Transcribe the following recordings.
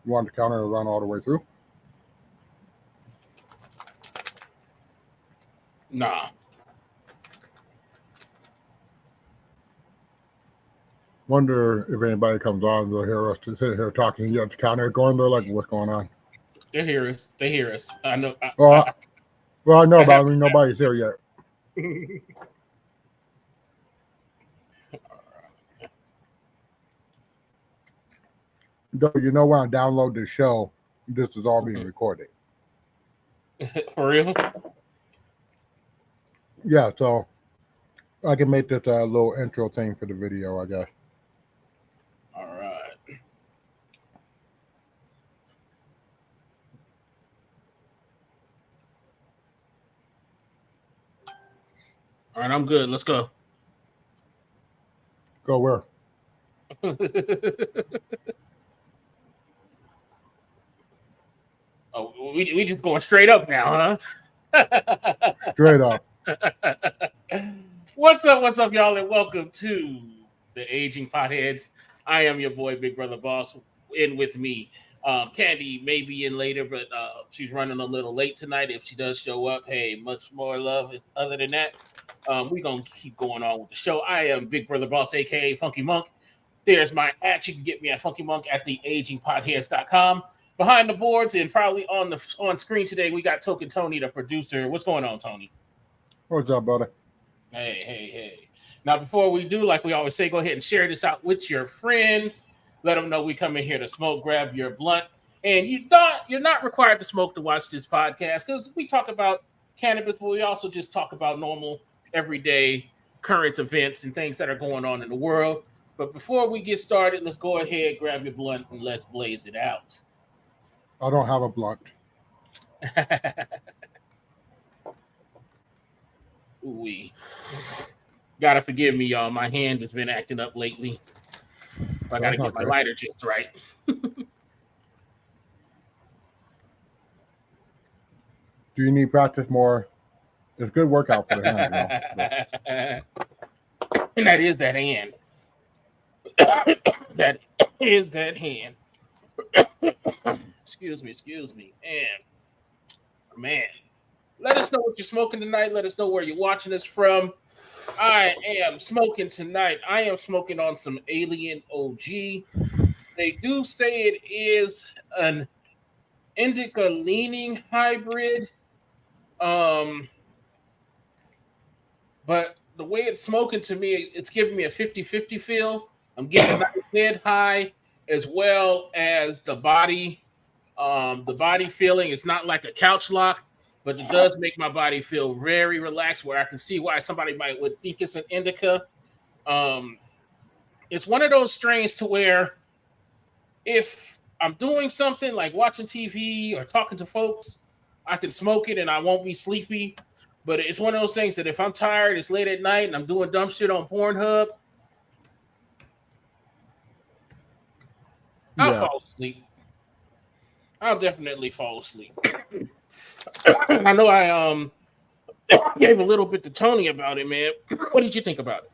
You want the counter to run all the way through? Nah. Wonder if anybody comes on, they'll hear us to sit here talking. You at the counter going, they're like, what's going on? They hear us. They hear us. I know. Well, I know, I but have. I mean, nobody's here yet. Though you know when I download the show, this is all being recorded. For real? Yeah, so I can make this a little intro thing for the video, I guess. All right. All right, I'm good. Let's go. Go where? Oh, we just going straight up now, huh? Straight up. What's up, y'all, and welcome to the Aging Potheads. I am your boy, Big Brother Boss. In with me, Candy may be in later, but she's running a little late tonight. If she does show up, hey, much more love. Other than that, we're going to keep going on with the show. I am Big Brother Boss, a.k.a. Funky Monk. There's my at. You can get me at Funky Monk at theagingpotheads.com. Behind the boards and probably on screen today, we got Token Tony, the producer. What's going on, Tony? What's up, brother? Hey. Now, before we do, like we always say, go ahead and share this out with your friends. Let them know we come in here to smoke, grab your blunt. And you're not required to smoke to watch this podcast because we talk about cannabis, but we also just talk about normal, everyday, current events and things that are going on in the world. But before we get started, let's go ahead, grab your blunt, and let's blaze it out. I don't have a blunt. Ooh-wee. Gotta forgive me, y'all. My hand has been acting up lately. I gotta get my lighter just right. Do you need practice more? It's a good workout for the hand. And that is that hand. That is that hand. Excuse me. And man, let us know what you're smoking tonight. Let us know where you're watching us from. I am smoking tonight. I am smoking on some Alien OG. They do say it is an indica leaning hybrid. But the way it's smoking to me, it's giving me a 50-50 feel. I'm getting a nice head high as well as the body. The body feeling is not like a couch lock, but it does make my body feel very relaxed, where I can see why somebody would think it's an indica. It's one of those strains to where if I'm doing something like watching TV or talking to folks, I can smoke it and I won't be sleepy. But it's one of those things that if I'm tired, it's late at night, and I'm doing dumb shit on Pornhub, I'll fall asleep. I'll definitely fall asleep. I know I gave a little bit to Tony about it, man. What did you think about it?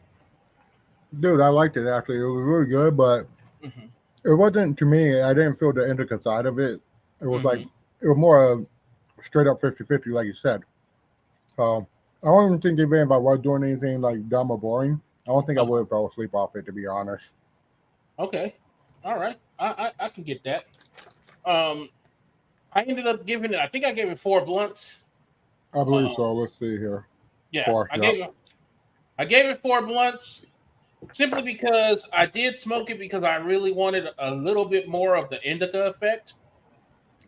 Dude, I liked it, actually. It was really good, but it wasn't, to me, I didn't feel the indica side of it. It was like, it was more straight up 50-50, like you said. I don't even think if anybody was doing anything like dumb or boring. I don't think I would have fell asleep off it, to be honest. Okay. All right. I can get that. I ended up giving it, I think I gave it 4 blunts. I believe so. Let's see here. Yeah, 4, I gave it 4 blunts simply because I did smoke it because I really wanted a little bit more of the indica effect.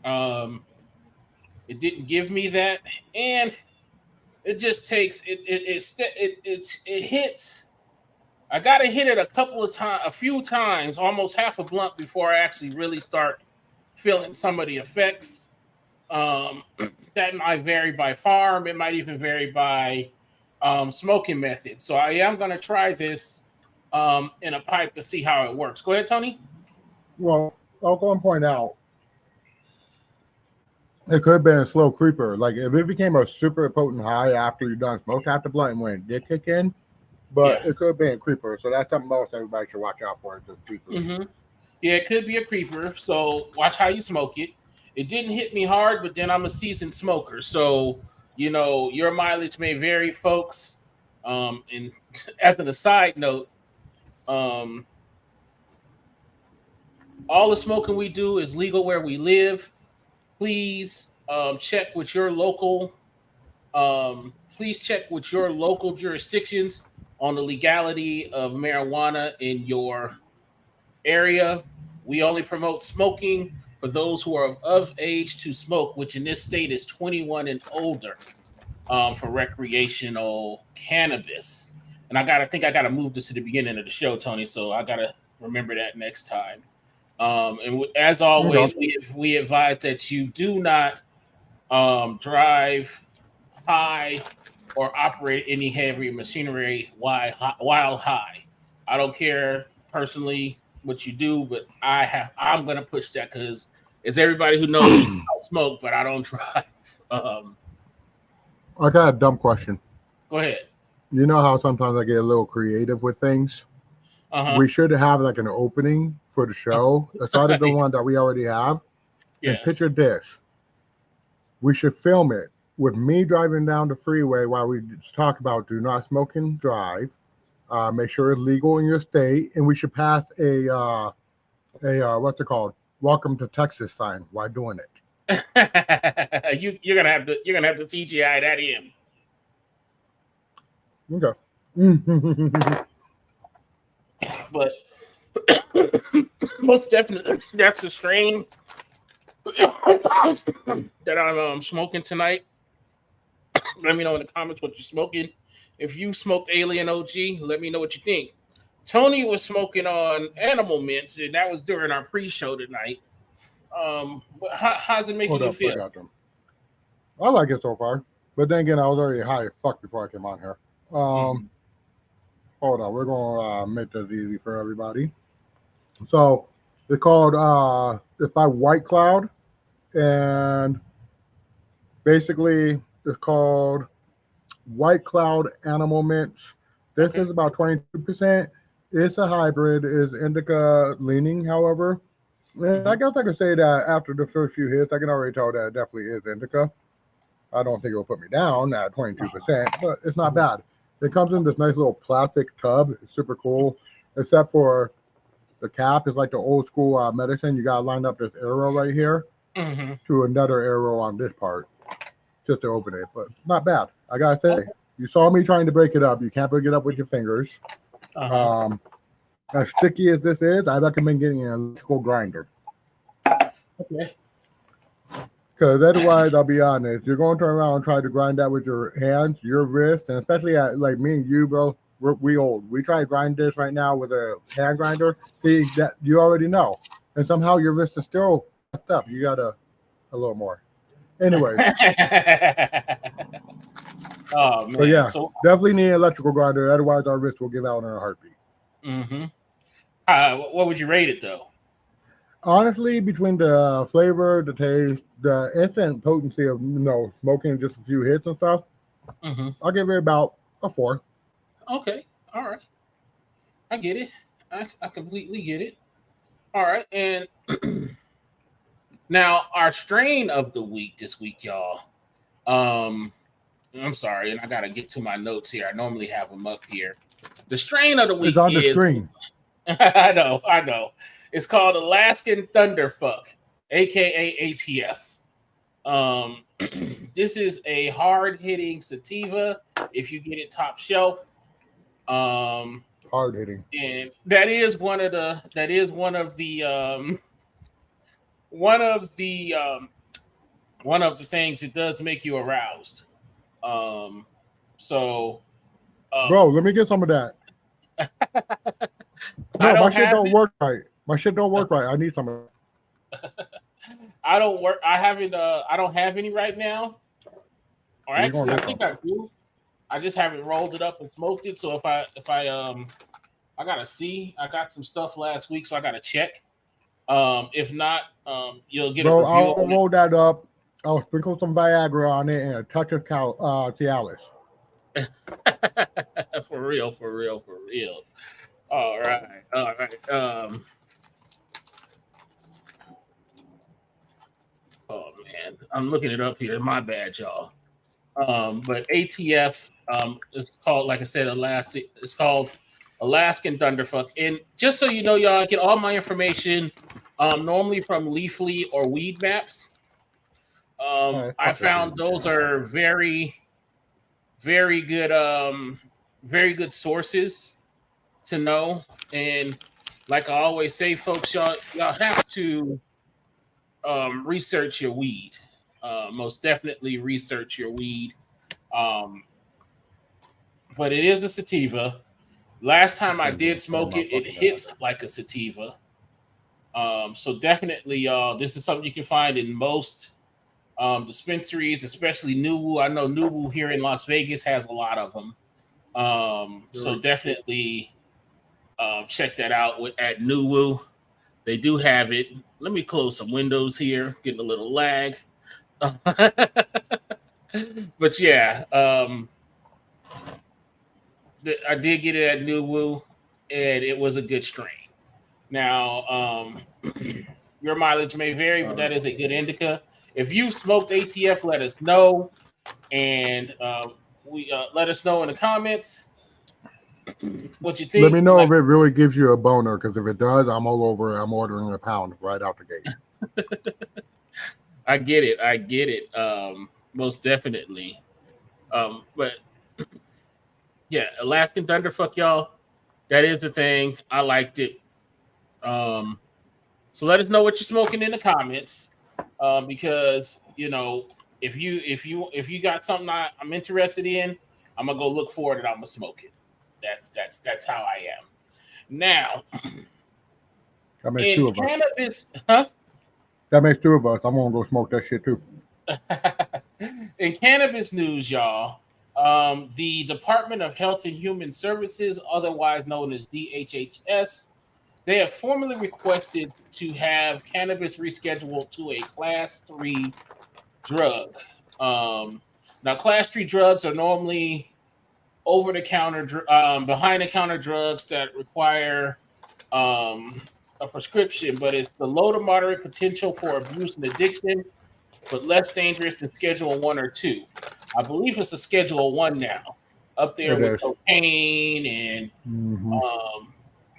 It didn't give me that, and it just takes it hits. I gotta hit it a few times, almost half a blunt before I actually really start feeling some of the effects. That might vary by farm. It might even vary by smoking method. So I am going to try this in a pipe to see how it works. Go ahead, Tony. Well, I'll go and point out, it could have been a slow creeper. Like, if it became a super potent high after you're done smoking out the blunt and when it did kick in, but it could have been a creeper. So that's something else everybody should watch out for, is the creepers. Yeah, it could be a creeper. So watch how you smoke it. It didn't hit me hard, but then I'm a seasoned smoker, so your mileage may vary, folks. And as an aside note, um, all the smoking we do is legal where we live. Please check with your local. Please check with your local jurisdictions on the legality of marijuana in your area. We only promote smoking for those who are of age to smoke, which in this state is 21 and older, for recreational cannabis. And I think I gotta move this to the beginning of the show, Tony. So I gotta remember that next time. And as always, we advise that you do not drive high or operate any heavy machinery while high. I don't care personally what you do, but I'm gonna push that because as everybody who knows, I smoke, but I don't drive. I got a dumb question. Go ahead. You know how sometimes I get a little creative with things? We should have like an opening for the show, aside of the one that we already have. Yeah. And picture this. We should film it with me driving down the freeway while we talk about do not smoke and drive. Make sure it's legal in your state, and we should pass a what's it called? Welcome to Texas sign while doing it. You're gonna have to CGI that in. Okay. But most definitely, that's the strain that I'm smoking tonight. Let me know in the comments what you're smoking. If you smoked Alien OG, let me know what you think. Tony was smoking on Animal Mints, and that was during our pre-show tonight. How's it making you feel? I like it so far, but then again, I was already high as fuck before I came on here. Hold on, we're gonna make this easy for everybody. So it's called it's by White Cloud, and basically it's called White Cloud Animal Mints. This is about 22%. It's a hybrid. It's indica leaning, however. And I guess I could say that after the first few hits, I can already tell that it definitely is indica. I don't think it'll put me down at 22%, but it's not bad. It comes in this nice little plastic tub. It's super cool, except for the cap is like the old school medicine. You got to line up this arrow right here to another arrow on this part just to open it, but not bad. I got to say, you saw me trying to break it up. You can't break it up with your fingers. As sticky as this is, I recommend getting an electrical grinder. Okay. Because otherwise, I'll be honest, you're going to turn around and try to grind that with your hands, your wrist, and especially like me and you, bro, we old. We try to grind this right now with a hand grinder. See, that you already know. And somehow your wrist is still messed up. You got a little more. Anyway. Oh, man. So, yeah, definitely need an electrical grinder. Otherwise, our wrist will give out in a heartbeat. What would you rate it, though? Honestly, between the flavor, the taste, the instant potency of smoking just a few hits and stuff, I'll give it about a 4. Okay, all right, I get it. I completely get it. All right, and now our strain of the week this week, y'all. I'm sorry, and I gotta get to my notes here. I normally have them up here. The strain of the week is on the screen. I know. It's called Alaskan Thunderfuck, aka ATF. This is a hard-hitting sativa. If you get it top shelf, hard-hitting, and that is one of the things that does make you aroused. Bro, let me get some of that. No, my shit don't work right. My shit don't work right. I need some of that. I don't have any right now. Or actually, I think I do. I just haven't rolled it up and smoked it. So if I gotta see. I got some stuff last week, so I gotta check. If not, you'll get a review. I'll roll that up. I'll sprinkle some Viagra on it and a touch of Cialis. For real. All right. man. I'm looking it up here. My bad, y'all. But ATF is called, like I said, it's called Alaskan Thunderfuck. And just so you know, y'all, I get all my information normally from Leafly or Weed Maps. I found those are very, very good, very good sources to know. And like I always say, folks, y'all have to research your weed. Most definitely research your weed. But it is a sativa. Last time I did smoke it, it hits like a sativa. So definitely, y'all, this is something you can find in most dispensaries, especially Nuwu. I know Nuwu here in Las Vegas has a lot of them. So definitely check that out at Nuwu. They do have it. Let me close some windows here. Getting a little lag. But yeah, I did get it at Nuwu, and it was a good strain. Now, your mileage may vary, but that is a good indica. If you smoked ATF, let us know, and let us know in the comments what you think. Let me know if it really gives you a boner, because if it does, I'm all over. I'm ordering a pound right out the gate. I get it. Most definitely. But yeah, Alaskan Thunderfuck, y'all. That is the thing. I liked it. So let us know what you're smoking in the comments. Because if you got something I'm interested in, I'm gonna go look for it and I'm gonna smoke it. That's how I am. Now, that makes two of cannabis, huh? That makes two of us. I'm gonna go smoke that shit too. In cannabis news, y'all, the Department of Health and Human Services, otherwise known as DHHS, they have formally requested to have cannabis rescheduled to a Class 3 drug. Now, Class 3 drugs are normally over-the-counter, behind-the-counter drugs that require a prescription, but it's the low to moderate potential for abuse and addiction, but less dangerous than Schedule 1 or 2. I believe it's a Schedule 1 now, up there with cocaine and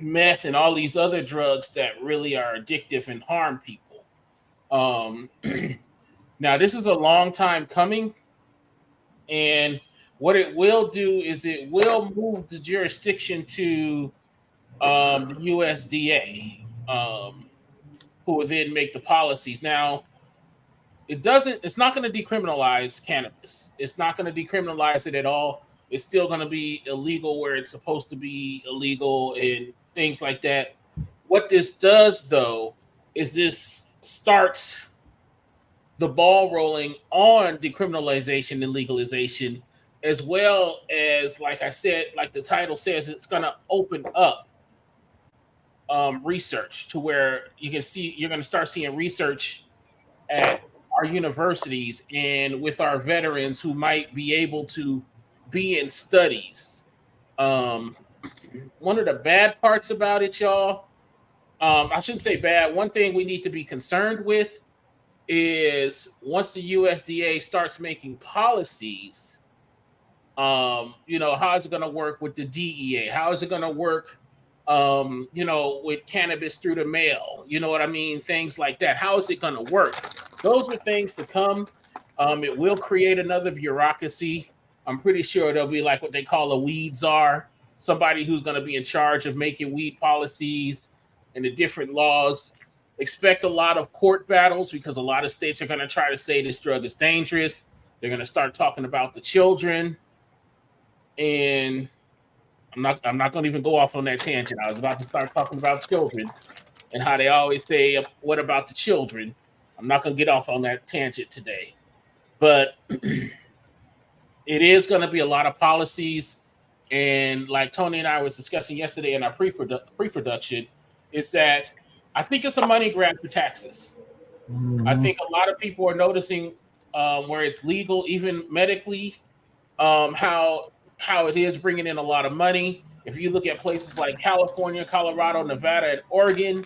meth and all these other drugs that really are addictive and harm people. Now, this is a long time coming, and what it will do is it will move the jurisdiction to the USDA, who will then make the policies. Now, it's not going to decriminalize cannabis. It's not going to decriminalize it at all. It's still going to be illegal where it's supposed to be illegal and things like that. What this does, though, is this starts the ball rolling on decriminalization and legalization, as well as, like I said, like the title says, it's going to open up research to where you're going to start seeing research at our universities and with our veterans who might be able to be in studies. One of the bad parts about it, y'all, I shouldn't say bad. One thing we need to be concerned with is once the USDA starts making policies, how is it going to work with the DEA? How is it going to work, with cannabis through the mail? You know what I mean? Things like that. How is it going to work? Those are things to come. It will create another bureaucracy. I'm pretty sure there'll be like what they call a weed czar, somebody who's going to be in charge of making weed policies and the different laws. Expect a lot of court battles because a lot of states are going to try to say this drug is dangerous. They're going to start talking about the children. And I'm not going to even go off on that tangent. I was about to start talking about children and how they always say, what about the children? I'm not going to get off on that tangent today. But it is going to be a lot of policies. And like Tony and I was discussing yesterday in our pre-production, is that I think it's a money grab for taxes. Mm-hmm. I think a lot of people are noticing where it's legal, even medically, how it is bringing in a lot of money. If you look at places like California, Colorado, Nevada, and Oregon,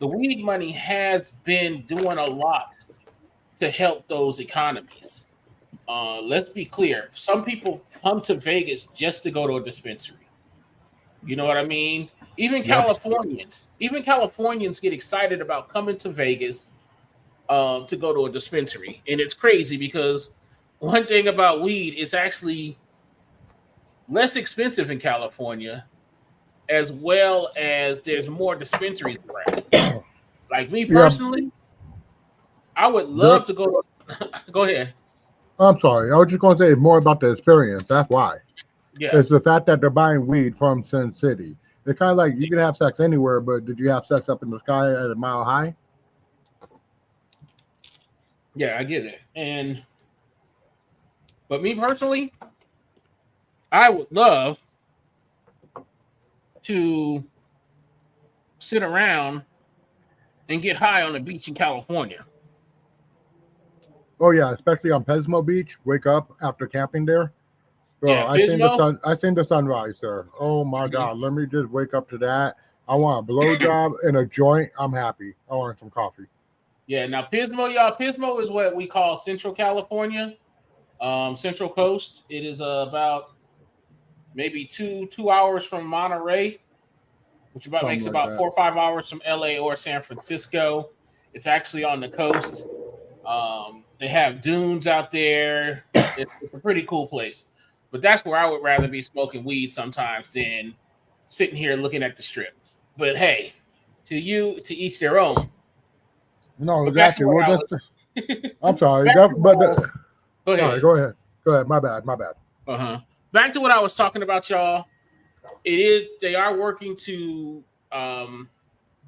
the weed money has been doing a lot to help those economies. Let's be clear. Some people come to Vegas just to go to a dispensary. You know what I mean? Even Californians get excited about coming to Vegas to go to a dispensary. And it's crazy because one thing about weed, it's actually less expensive in California, as well as there's more dispensaries around. Like me personally, I would love to go. Go ahead. I'm sorry. I was just going to say more about the experience. That's why. Yeah. It's the fact that they're buying weed from Sin City. It's kind of like you can have sex anywhere, but did you have sex up in the sky at a mile high? Yeah, I get it. But me personally, I would love to sit around and get high on the beach in California. Oh yeah, especially on Pismo Beach. Wake up after camping there. Bro, Yeah, I seen the sun. I seen the sunrise, sir. Oh my God! Let me just wake up to that. I want a blowjob and a joint. I'm happy. I want some coffee. Yeah. Now Pismo, y'all. Pismo is what we call Central California, Central Coast. It is about maybe two hours from Monterey, which makes Something like about that. 4 or 5 hours from LA or San Francisco. It's actually on the coast. They have dunes out there. It's a pretty cool place. But that's where I would rather be smoking weed sometimes than sitting here looking at the strip. But hey, to each their own. No, But back to exactly. what Well, I that's. was. I'm sorry. Back to what I was. Go Sorry. ahead. Go ahead. Go ahead. My bad. My bad. Back to what I was talking about, y'all. They are working to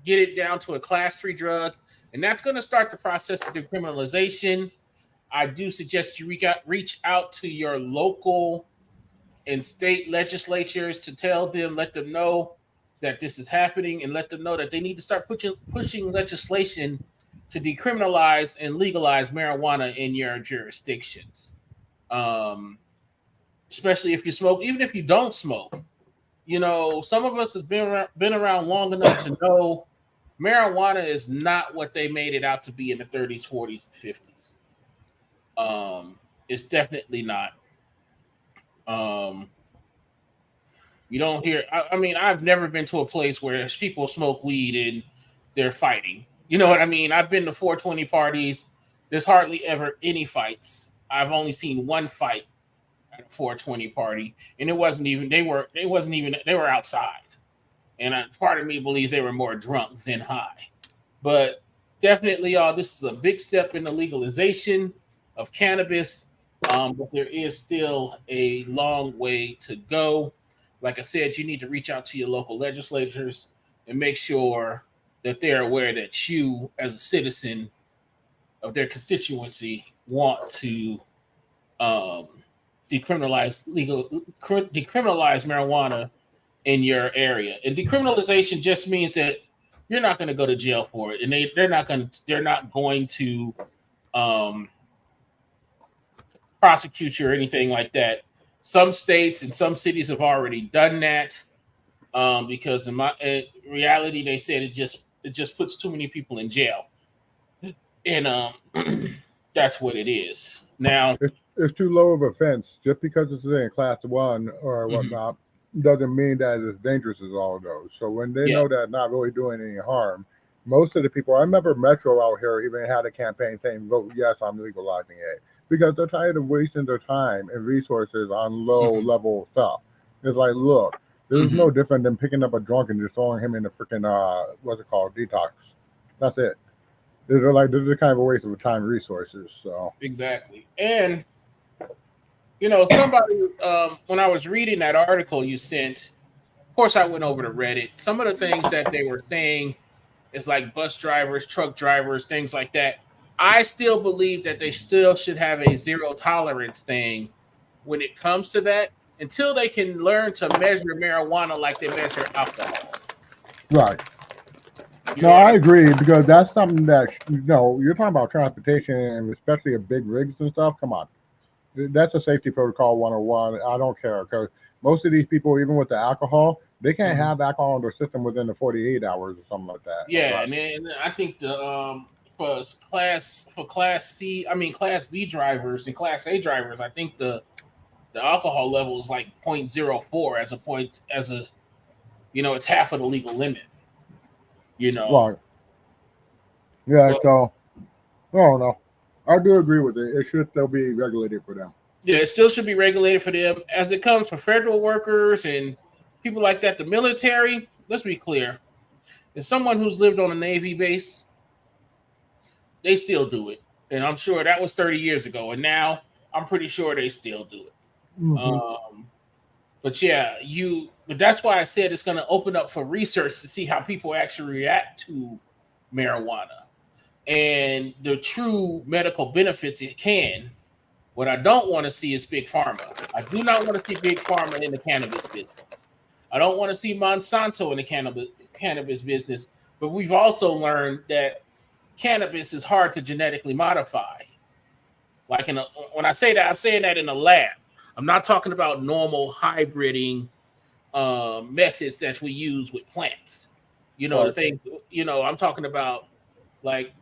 get it down to a class 3 drug, and that's going to start the process of decriminalization. I do suggest you reach out to your local and state legislatures to let them know that this is happening, and let them know that they need to start pushing legislation to decriminalize and legalize marijuana in your jurisdictions. Especially if you smoke, even if you don't smoke. You know, some of us have been around long enough to know marijuana is not what they made it out to be in the 30s, 40s, and 50s. It's definitely not. You don't hear. I mean, I've never been to a place where people smoke weed and they're fighting. You know what I mean? I've been to 420 parties. There's hardly ever any fights. I've only seen one fight at a 420 party, and it wasn't even. They were outside, and part of me believes they were more drunk than high. But definitely, y'all, this is a big step in the legalization of cannabis. But there is still a long way to go. Like I said, you need to reach out to your local legislators and make sure that they're aware that you, as a citizen of their constituency, want to um, decriminalize marijuana in your area. And decriminalization just means that you're not going to go to jail for it, and they're not going to prosecute you or anything like that. Some states and some cities have already done that because in reality, they said it just puts too many people in jail, and that's what it is. Now, it's too low of a offense. Just because it's in class 1 or whatnot doesn't mean that it's dangerous as all those. So when they know that it's not really doing any harm, most of the people. I remember Metro out here even had a campaign saying, "Vote yes, I'm legalizing it," because they're tired of wasting their time and resources on low level stuff. It's like, look, this is no different than picking up a drunk and just throwing him in the freaking what's it called, detox. That's it. This is kind of a waste of time and resources. So exactly. And you know, somebody when I was reading that article you sent, of course I went over to Reddit. Some of the things that they were saying is like bus drivers, truck drivers, things like that. I still believe that they still should have a zero tolerance thing when it comes to that until they can learn to measure marijuana like they measure alcohol. Right. No, I agree, because that's something that you're talking about transportation, and especially of big rigs and stuff. Come on, that's a safety protocol 101. I don't care, because most of these people, even with the alcohol, they can't have alcohol in their system within the 48 hours or something like that. Yeah, and I think Class B drivers and Class A drivers, I think the alcohol level is like 0.04 it's half of the legal limit. Right. Yeah. But So I don't know. I do agree with it. It should still be regulated for them. yeah, it still should be regulated for them as it comes for federal workers and people like that. The military, let's be clear, is someone who's lived on a Navy base. They still do it. And I'm sure that was 30 years ago. And now I'm pretty sure they still do it. Mm-hmm. But that's why I said it's going to open up for research to see how people actually react to marijuana and the true medical benefits it can. What I don't want to see is big pharma. I do not want to see big pharma in the cannabis business. I don't want to see Monsanto in the cannabis business. But we've also learned that cannabis is hard to genetically modify. Like when I say that, I'm saying that in a lab. I'm not talking about normal hybriding methods that we use with plants. The things. I'm talking about like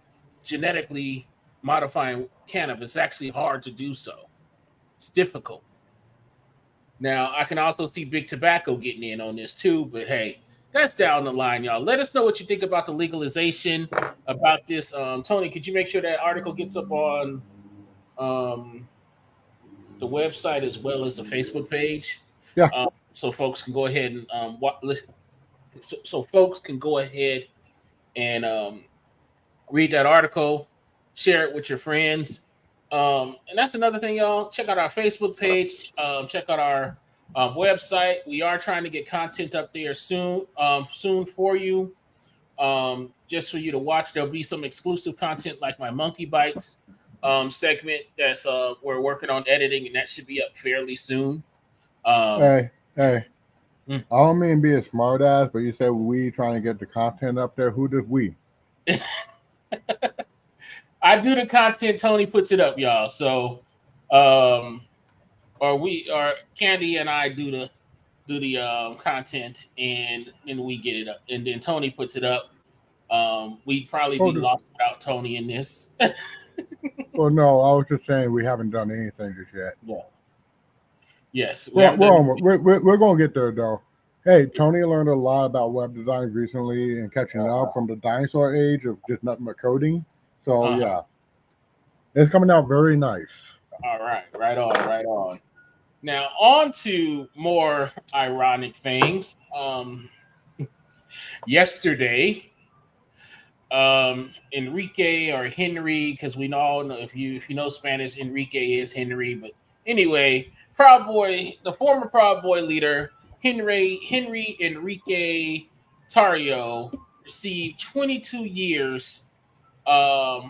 genetically modifying cannabis. It's actually hard to do so. It's difficult. Now, I can also see big tobacco getting in on this too, but hey, that's down the line, y'all. Let us know what you think about the legalization, about this. Tony, could you make sure that article gets up on the website as well as the Facebook page? Yeah. So folks can go ahead and so folks can go ahead and read that article, share it with your friends. And that's another thing, y'all. Check out our Facebook page. Check out our website. We are trying to get content up there soon for you. Just for you to watch. There'll be some exclusive content like my Monkey Bites segment that's we're working on editing, and that should be up fairly soon. Hey. I don't mean be a smart ass, but you said we trying to get the content up there. Who does we? I do the content. Tony puts it up, y'all. So, or Candy and I do the content, and then we get it up, and then Tony puts it up. We'd probably be lost without Tony in this. Well, no, I was just saying we haven't done anything just yet. Yeah. Yes. We're going to get there, though. Hey, Tony learned a lot about web design recently and catching up from the dinosaur age of just nothing but coding. So, yeah. It's coming out very nice. All right. Right on. Now, on to more ironic things. Yesterday, Enrique or Henry, because we all know if you know Spanish, Enrique is Henry. But anyway, the former Proud Boy leader, Henry Enrique Tarrio, received 22 years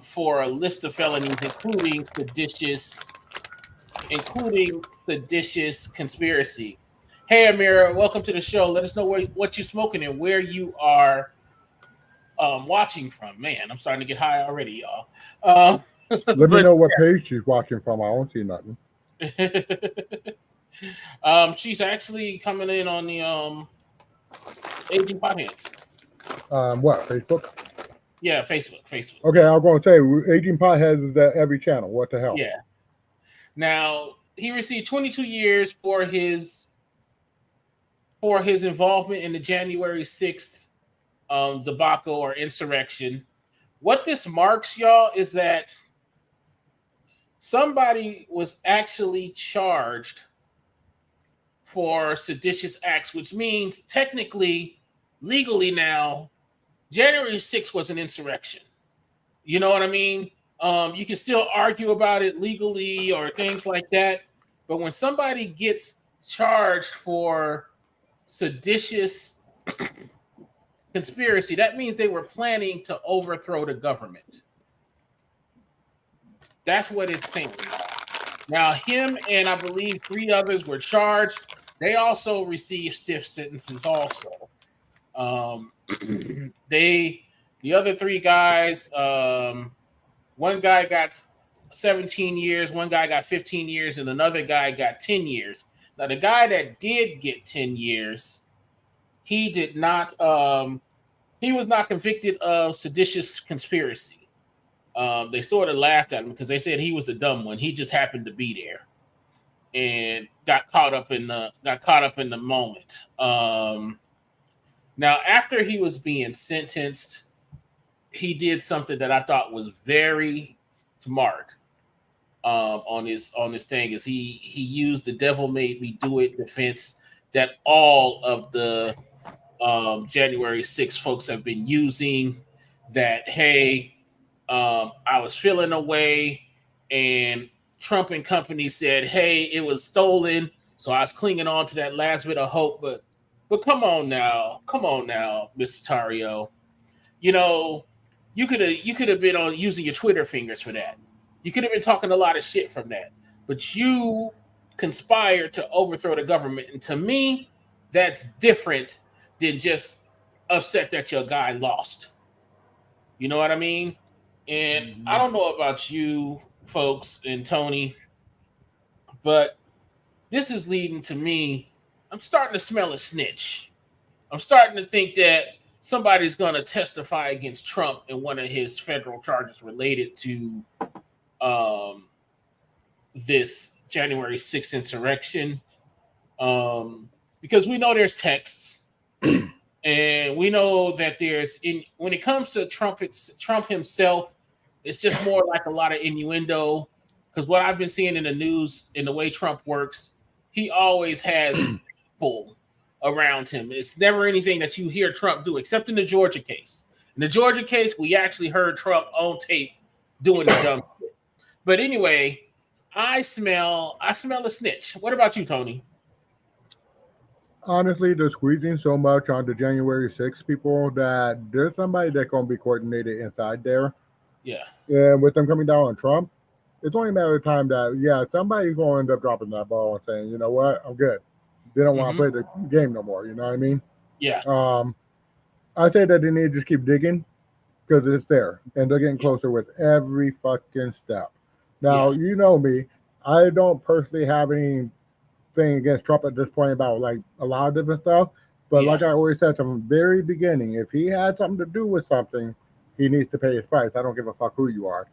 for a list of felonies, including seditious conspiracy. Hey, Amira, welcome to the show. Let us know what you're smoking and where you are watching from. Man, I'm starting to get high already, y'all. Let me know what page she's watching from. I don't see nothing. She's actually coming in on the Aging Potheads. What, Facebook? Yeah, Facebook. Okay, I was going to say Aging Potheads is at every channel. What the hell? Yeah. Now he received 22 years for his involvement in the January 6th debacle or insurrection. What this marks, y'all, is that somebody was actually charged for seditious acts, which means technically, legally now, January 6th was an insurrection. You know what I mean? You can still argue about it legally or things like that. But when somebody gets charged for seditious conspiracy, that means they were planning to overthrow the government. That's what it's saying. Now, him and I believe 3 others were charged. They also received stiff sentences also. The other 3 guys, one guy got 17 years, one guy got 15 years, and another guy got 10 years. Now, the guy that did get 10 years, he was not convicted of seditious conspiracy. They sort of laughed at him because they said he was the dumb one. He just happened to be there and got caught up in the moment. Now, after he was being sentenced, he did something that I thought was very smart on his thing. Is he used the "devil made me do it" defense that all of the January 6th folks have been using. That hey, I was feeling away, and Trump and company said, "Hey, it was stolen," so I was clinging on to that last bit of hope. But come on now, Mr. Tario. You know, you could have been on using your Twitter fingers for that. You could have been talking a lot of shit from that. But you conspired to overthrow the government. And to me, that's different than just upset that your guy lost. You know what I mean? And I Mhm. don't know about you folks and Tony, but this is leading to me. I'm starting to smell a snitch. I'm starting to think that somebody's going to testify against Trump in one of his federal charges related to um, this January 6th insurrection. Because we know there's texts, and we know that there's in when it comes to Trump, it's Trump himself. It's just more like a lot of innuendo. Because what I've been seeing in the news, in the way Trump works, he always has people around him. It's never anything that you hear Trump do, except in the Georgia case. In the Georgia case, we actually heard Trump on tape doing the dumb shit. But anyway, I smell a snitch. What about you, Tony? Honestly, they're squeezing so much on the January 6th people that there's somebody that's going to be coordinated inside there. Yeah. And with them coming down on Trump, it's only a matter of time that, yeah, somebody's going to end up dropping that ball and saying, you know what, I'm good. They don't want to Mm-hmm. play the game no more. You know what I mean? Yeah. Um, I say that they need to just keep digging because it's there and they're getting Yeah. closer with every fucking step. Yeah. Now, you know me, I don't personally have anything against Trump at this point about like a lot of different stuff. But Yeah. like I always said from the very beginning, if he had something to do with something, he needs to pay his price. I don't give a fuck who you are.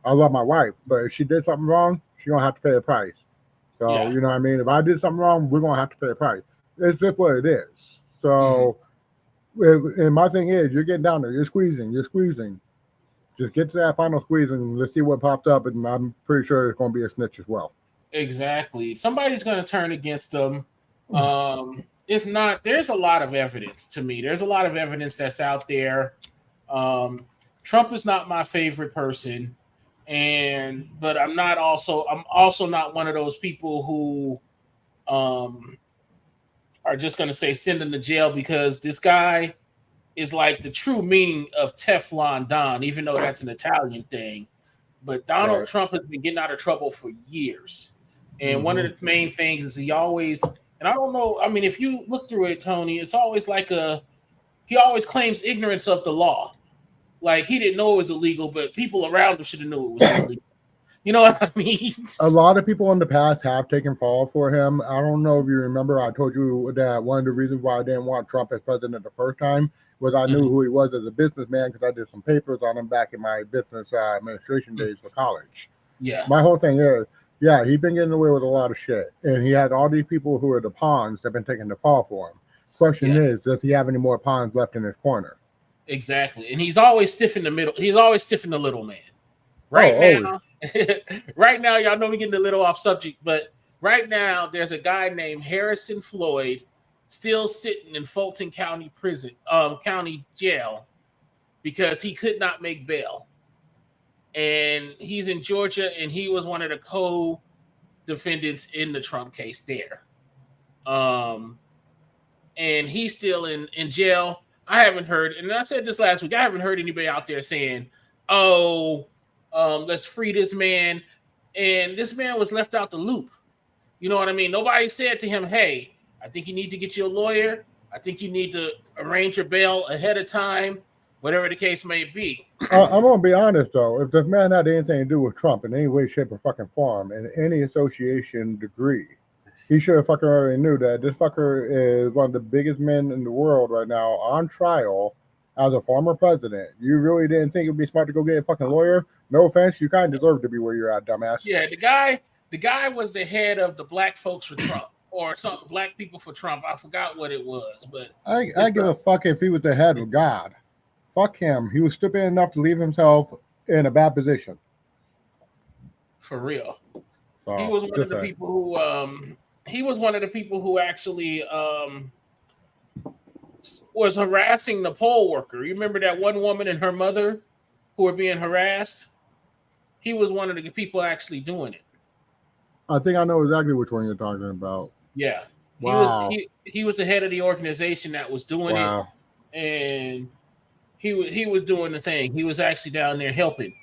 I love my wife, but if she did something wrong, she gonna have to pay a price. So Yeah. you know what I mean. If I did something wrong, we're gonna have to pay a price. It's just what it is. Mm-hmm. So, and my thing is, you're getting down there, you're squeezing, you're squeezing. Just get to that final squeeze and let's see what popped up. And I'm pretty sure it's gonna be a snitch as well. Exactly. Somebody's going to turn against them. If not, there's a lot of evidence to me. There's a lot of evidence that's out there. Um, Trump is not my favorite person, and but I'm also not one of those people who are just going to say send him to jail because this guy is like the true meaning of Teflon Don, even though that's an Italian thing. But Donald Right. Trump has been getting out of trouble for years. And one Mm-hmm. of the main things is he always, and I don't know, I mean, if you look through it, Tony, it's always like he always claims ignorance of the law. Like he didn't know it was illegal, but people around him should have knew it was illegal. You know what I mean? A lot of people in the past have taken fall for him. I don't know if you remember, I told you that one of the reasons why I didn't want Trump as president the first time was I knew Mhm. who he was as a businessman because I did some papers on him back in my business administration days for college. Yeah, My whole thing is, yeah, he's been getting away with a lot of shit, and he had all these people who are the pawns that have been taking the fall for him. Question yeah, is, does he have any more pawns left in his corner? exactly. And he's always stiff in the middle. He's always stiff in the little man. Oh, Right always. now, right now, y'all know we getting a little off subject, but right now there's a guy named Harrison Floyd still sitting in Fulton County prison, county jail, because he could not make bail, and he's in Georgia, and he was one of the co-defendants in the Trump case there. Um, and he's still in jail. I haven't heard, and I said this last week. I haven't heard anybody out there saying, "Oh, let's free this man." And this man was left out the loop. You know what I mean? Nobody said to him, "Hey, I think you need to get you a lawyer. I think you need to arrange your bail ahead of time, whatever the case may be." I'm gonna be honest though. If this man had anything to do with Trump in any way, shape, or fucking form, in any association degree, he should have fucking already knew that this fucker is one of the biggest men in the world right now on trial as a former president, you really didn't think it'd be smart to go get a fucking lawyer? No offense, you kind of deserve to be where you're at, dumbass. Yeah, the guy was the head of the Black Folks for Trump or something, Black People for Trump. I forgot what it was, but I give a fuck if he was the head of God. Fuck him. He was stupid enough to leave himself in a bad position. for real. So, He was one of the people who actually was harassing the poll worker. You remember that one woman and her mother who were being harassed? He was one of the people actually doing it. I think I know exactly which one you're talking about. Yeah. Wow. He was the head of the organization that was doing it, and he was doing the thing. He was actually down there helping.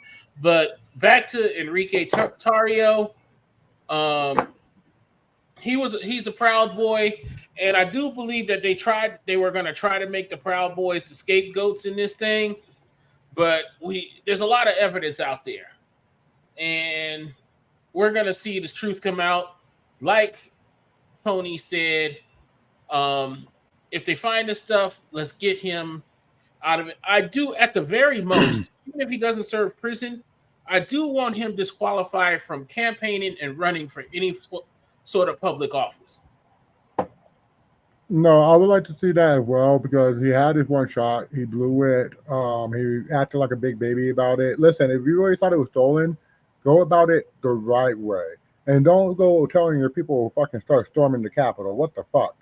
But back to Enrique Tarrio, he's a Proud Boy, and I do believe that they were going to try to make the Proud Boys the scapegoats in this thing, but there's a lot of evidence out there, and we're going to see the truth come out. Like Tony said, if they find this stuff, let's get him out of it. I do, at the very most, even if he doesn't serve prison, I do want him disqualified from campaigning and running for any sort of public office. No, I would like to see that as well because he had his one shot. He blew it. He acted like a big baby about it. Listen, if you really thought it was stolen, go about it the right way. And don't go telling your people to fucking start storming the Capitol. What the fuck?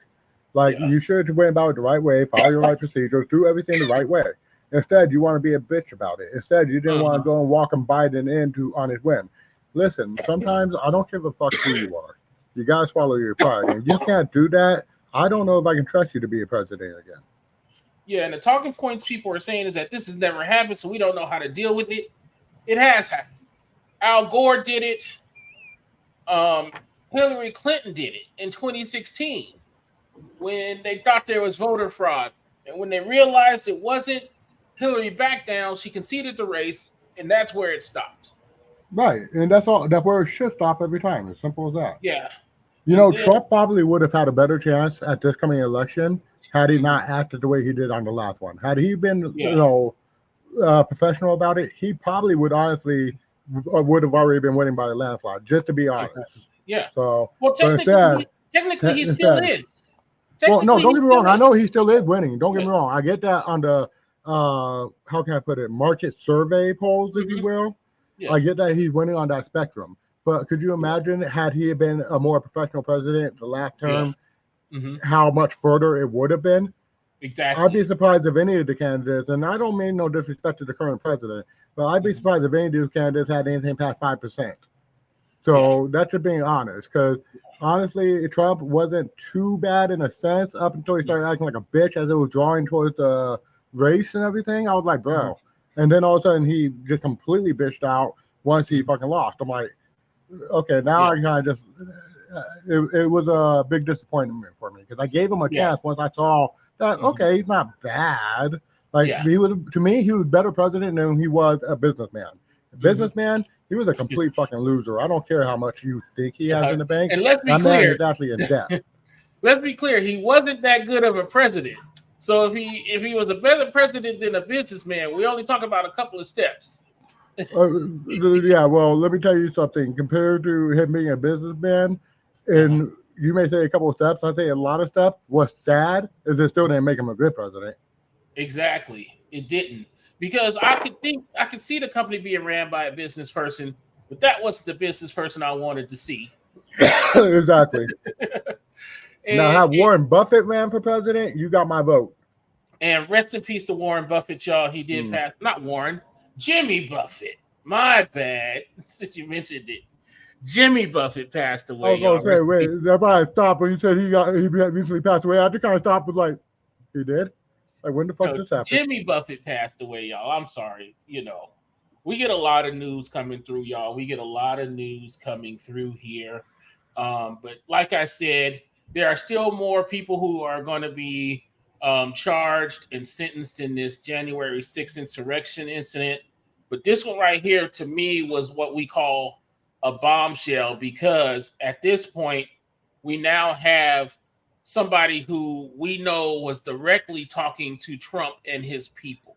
Like, you should went about it the right way, follow your right procedures, do everything the right way. Instead, you want to be a bitch about it. Instead, you didn't want to go and welcome Biden on his whim. Listen, sometimes I don't give a fuck who you are. You got to swallow your pride. And you can't do that. I don't know if I can trust you to be a president again. Yeah, and the talking points people are saying is that this has never happened, so we don't know how to deal with it. It has happened. Al Gore did it. Hillary Clinton did it in 2016 when they thought there was voter fraud. And when they realized it wasn't, Hillary backed down. She conceded the race, and that's where it stopped. Right, and that's all. That's where it should stop every time. As simple as that. Yeah. You know, Trump probably would have had a better chance at this coming election had he not acted the way he did on the last one. Had he been, professional about it, he probably would honestly would have already been winning by a landslide. Just to be honest. Yeah. So, well, technically, he still is. Well, no, don't get me wrong. I know he still is winning. Don't get me wrong. I get that on the how can I put it, market survey polls, if you will. Yeah. I get that he's winning on that spectrum. But could you imagine had he been a more professional president the last term, how much further it would have been? Exactly. I'd be surprised if any of the candidates, and I don't mean no disrespect to the current president, but I'd be surprised if any of these candidates had anything past 5%. So that's just being honest, because honestly, Trump wasn't too bad in a sense up until he started acting like a bitch as it was drawing towards the race and everything. I was like, bro. And then all of a sudden he just completely bitched out once he fucking lost. I'm like, okay, now I kind of just, it was a big disappointment for me because I gave him a chance once I saw that, okay, he's not bad. Like, he was, to me, he was a better president than he was a businessman. Businessman, he was a complete fucking loser. I don't care how much you think he has in the bank. And let's be clear, man is actually in debt. Let's be clear, he wasn't that good of a president. So if he was a better president than a businessman, we only talk about a couple of steps. Yeah, well, let me tell you something. Compared to him being a businessman, and you may say a couple of steps, I say a lot of steps. What's sad is it still didn't make him a good president. Exactly, it didn't. Because I could see the company being ran by a business person, but that wasn't the business person I wanted to see. Exactly. Now, have Warren Buffett ran for president, you got my vote. And rest in peace to Warren Buffett, y'all. He did pass. Not Warren, Jimmy Buffett. My bad. Since you mentioned it, Jimmy Buffett passed away. I was gonna say, wait, that's why I stopped when you said he recently passed away. I just kind of stopped with like, he did. Like, when the fuck this happened? Jimmy Buffett passed away, y'all. I'm sorry. You know, we get a lot of news coming through, y'all. We get a lot of news coming through here. But like I said, there are still more people who are going to be charged and sentenced in this January 6th insurrection incident. But this one right here, to me, was what we call a bombshell, because at this point, we now have somebody who we know was directly talking to Trump and his people.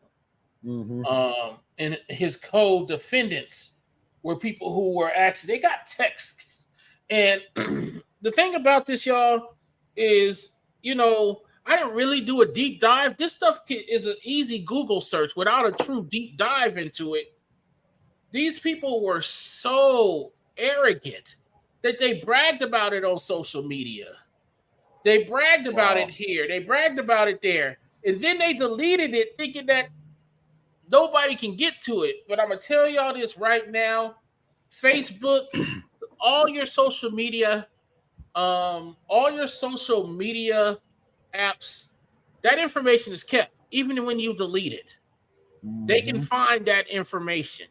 And his co-defendants were people who were actually, they got texts. And the thing about this, y'all, is, I didn't really do a deep dive. This stuff is an easy Google search without a true deep dive into it. These people were so arrogant that they bragged about it on social media. They bragged about it here. They bragged about it there. And then they deleted it thinking that nobody can get to it. But I'm going to tell y'all this right now. Facebook, all your social media apps, that information is kept. Even when you delete it, they can find that information.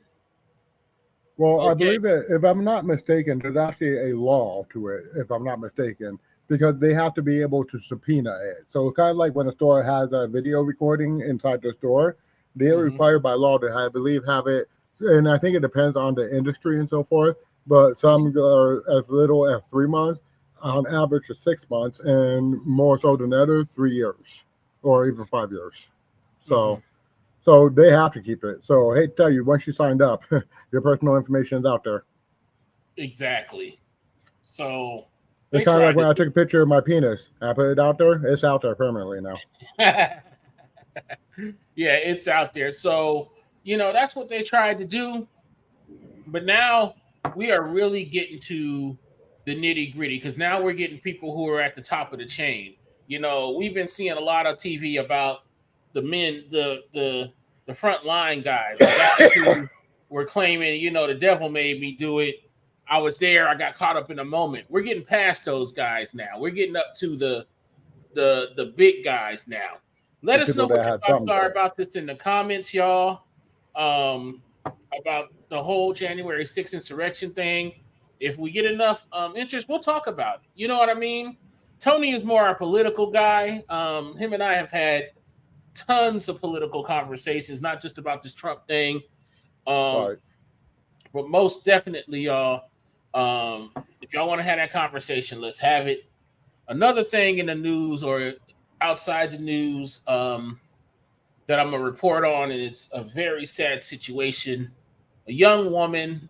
Well, I believe that, if I'm not mistaken, there's actually a law to it, if I'm not mistaken, because they have to be able to subpoena it. So it's kind of like when a store has a video recording inside the store, they're required by law to, I believe, have it. And I think it depends on the industry and so forth, but some are as little as 3 months, on average of 6 months, and more so than others, 3 years or even 5 years. So. So they have to keep it. So I hate to tell you, once you signed up, your personal information is out there. Exactly. So it's kind of like when I took a picture of my penis. I put it out there. It's out there permanently now. Yeah, it's out there. So, that's what they tried to do. But now we are really getting to the nitty gritty, because now we're getting people who are at the top of the chain. We've been seeing a lot of TV about the men, the front line guys, the guys who were claiming, the devil made me do it. I was there. I got caught up in a moment. We're getting past those guys now. We're getting up to the big guys now. Let us know what your thoughts are about this in the comments, y'all. About the whole January 6th insurrection thing. If we get enough interest, we'll talk about it. You know what I mean? Tony is more a political guy. Him and I have had tons of political conversations, not just about this Trump thing. But most definitely, y'all, if y'all want to have that conversation, let's have it. Another thing in the news or outside the news that I'm going to report on, and it's a very sad situation. A young woman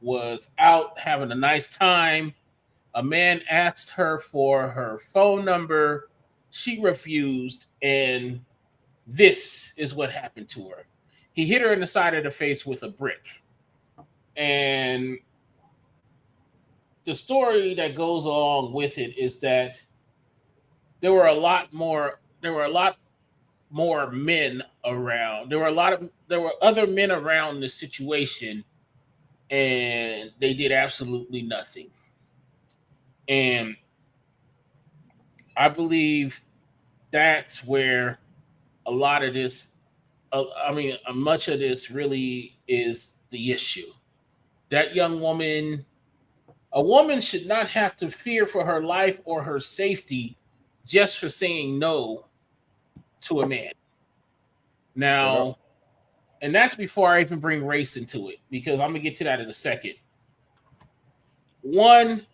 was out having a nice time. A man asked her for her phone number. She refused, and this is what happened to her. He hit her in the side of the face with a brick. And the story that goes along with it is that there were a lot more men around. There were other men around the situation, and they did absolutely nothing. And I believe that's where a lot of this, much of this really is the issue. That young woman, a woman should not have to fear for her life or her safety just for saying no to a man. Now, and that's before I even bring race into it, because I'm going to get to that in a second. One,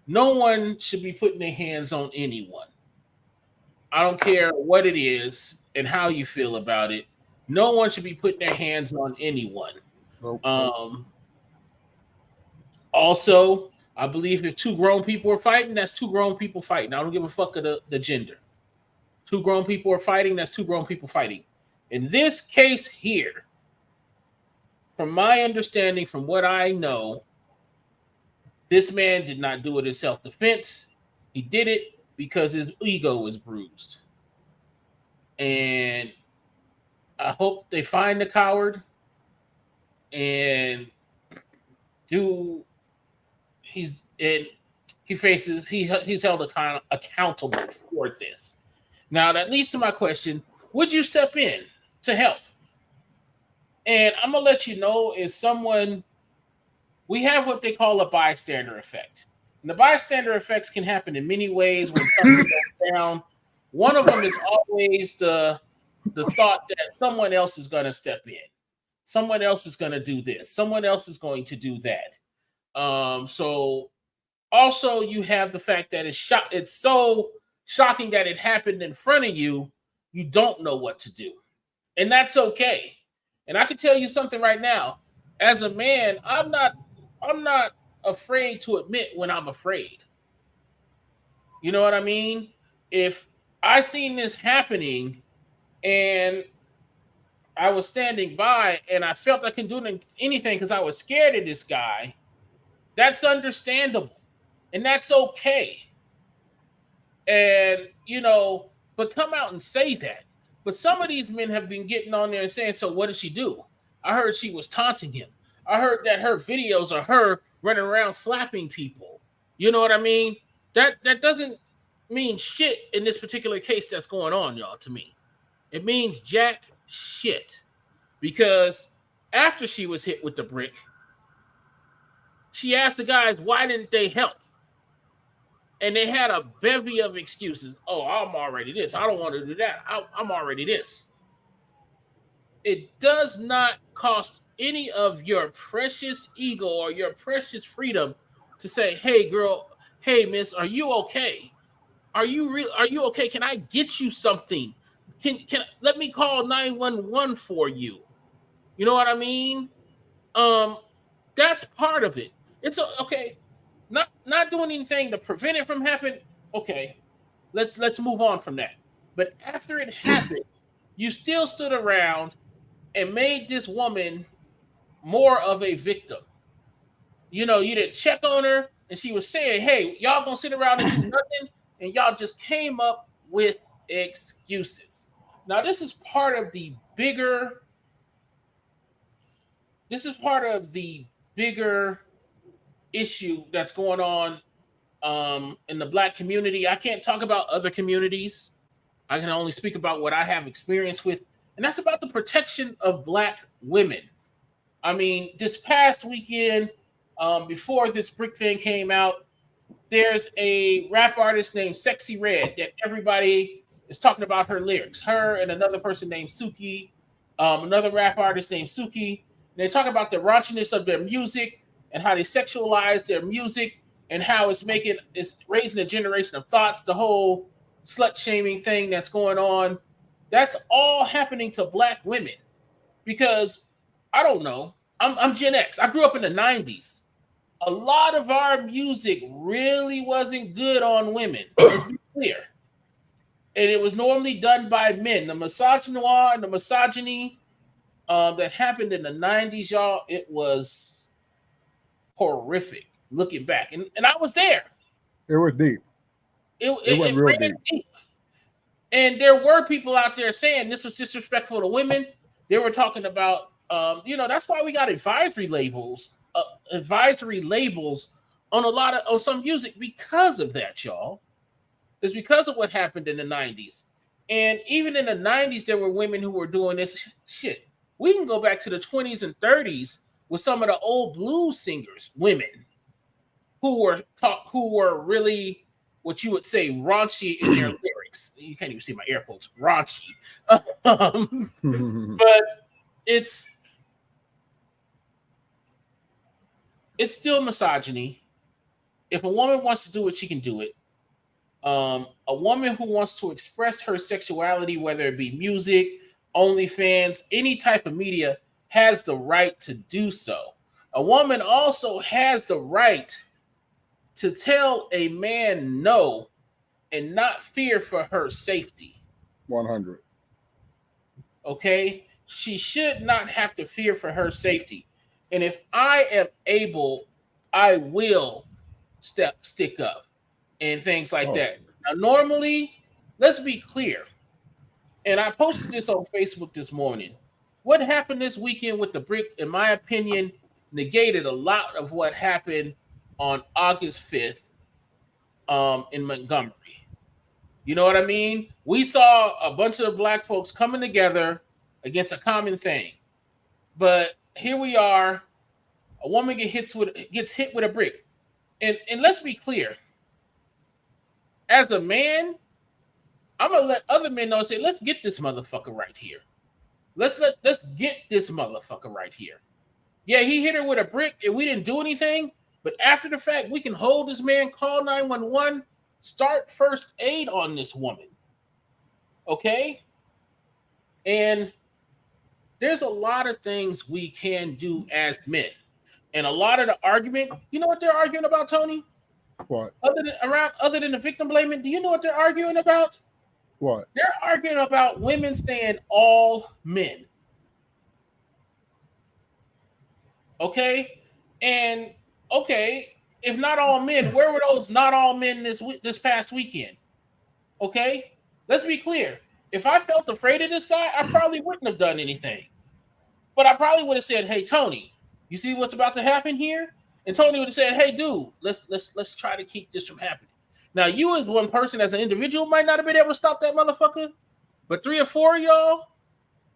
no one should be putting their hands on anyone. I don't care what it is and how you feel about it. No one should be putting their hands on anyone. Also, I believe if two grown people are fighting, that's two grown people fighting. I don't give a fuck of the gender. Two grown people are fighting, that's two grown people fighting. In this case here, from my understanding, from what I know, this man did not do it in self-defense. He did it because his ego was bruised. And I hope they find the coward and he's held accountable for this. Now that leads to my question: would you step in to help? And I'm gonna let you know, as someone, we have what they call a bystander effect. And the bystander effects can happen in many ways when something goes down. One of them is always the thought that someone else is going to step in. Someone else is going to do this. Someone else is going to do that. So Also, you have the fact that it's so shocking that it happened in front of you, you don't know what to do. And that's okay. And I can tell you something right now. As a man, I'm not afraid to admit when I'm afraid. You know what I mean? If I seen this happening and I was standing by and I felt I couldn't do anything because I was scared of this guy, that's understandable. And that's okay. And, but come out and say that. But some of these men have been getting on there and saying, so what did she do? I heard she was taunting him. I heard that her videos are her running around slapping people. You know what I mean? That doesn't mean shit in this particular case that's going on, y'all, to me. It means jack shit. Because after she was hit with the brick, she asked the guys, why didn't they help? And they had a bevy of excuses. Oh, I'm already this. I don't want to do that. I'm already this. It does not cost any of your precious ego or your precious freedom to say, hey, girl, hey, miss, are you okay? Are you okay? Can I get you something? Can let me call 911 for you? You know what I mean? That's part of it. It's okay. Not doing anything to prevent it from happening. Okay, let's move on from that. But after it happened, you still stood around and made this woman more of a victim. You didn't check on her, and she was saying, "Hey, y'all gonna sit around and do nothing," and y'all just came up with excuses. Now, this is part of the bigger. This is part of the bigger issue that's going on in the Black community. I can't talk about other communities. I can only speak about what I have experience with, and that's about the protection of Black women. I mean, this past weekend, before this brick thing came out, there's a rap artist named Sexy Red that everybody is talking about her lyrics. Her and another person named Suki, another rap artist named Suki. They talk about the raunchiness of their music and how they sexualize their music and how it's raising a generation of thoughts, the whole slut shaming thing that's going on. That's all happening to Black women because I don't know. I'm Gen X. I grew up in the 90s. A lot of our music really wasn't good on women. Let's be clear. And it was normally done by men. The misogynoir and the misogyny that happened in the 90s, y'all, it was horrific looking back. And I was there. It was deep. It went real deep. And there were people out there saying this was disrespectful to women. They were talking about, that's why we got advisory labels on some music because of that, y'all. It's because of what happened in the 90s. And even in the 90s, there were women who were doing this shit. We can go back to the 20s and 30s with some of the old blues singers, women, who were really what you would say raunchy in their lyrics. You can't even see my air quotes, raunchy. But it's still misogyny. If a woman wants to do it, she can do it. A woman who wants to express her sexuality, whether it be music, OnlyFans, any type of media, has the right to do so. A woman also has the right to tell a man no and not fear for her safety. 100. Okay? She should not have to fear for her safety. And if I am able, I will stick up and things like that. Now, normally, let's be clear. And I posted this on Facebook this morning. What happened this weekend with the brick, in my opinion, negated a lot of what happened on August 5th in Montgomery. You know what I mean? We saw a bunch of Black folks coming together against a common thing. But here we are. A woman gets hit with a brick. And let's be clear. As a man, I'm gonna let other men know and say, let's get this motherfucker right here. Let's get this motherfucker right here. Yeah, he hit her with a brick and we didn't do anything. But after the fact, we can hold this man, call 911, start first aid on this woman. Okay? And there's a lot of things we can do as men. And a lot of the argument, you know what they're arguing about, Tony? What? Other than the victim blaming, do you know what they're arguing about? What? They're arguing about women saying all men. Okay? And okay, if not all men, where were those not all men this past weekend? Okay? Let's be clear. If I felt afraid of this guy, I probably wouldn't have done anything. But I probably would have said, "Hey, Tony, you see what's about to happen here?" And Tony would have said, "Hey, dude, let's try to keep this from happening." Now, you as one person, as an individual, might not have been able to stop that motherfucker, but 3 or 4 of y'all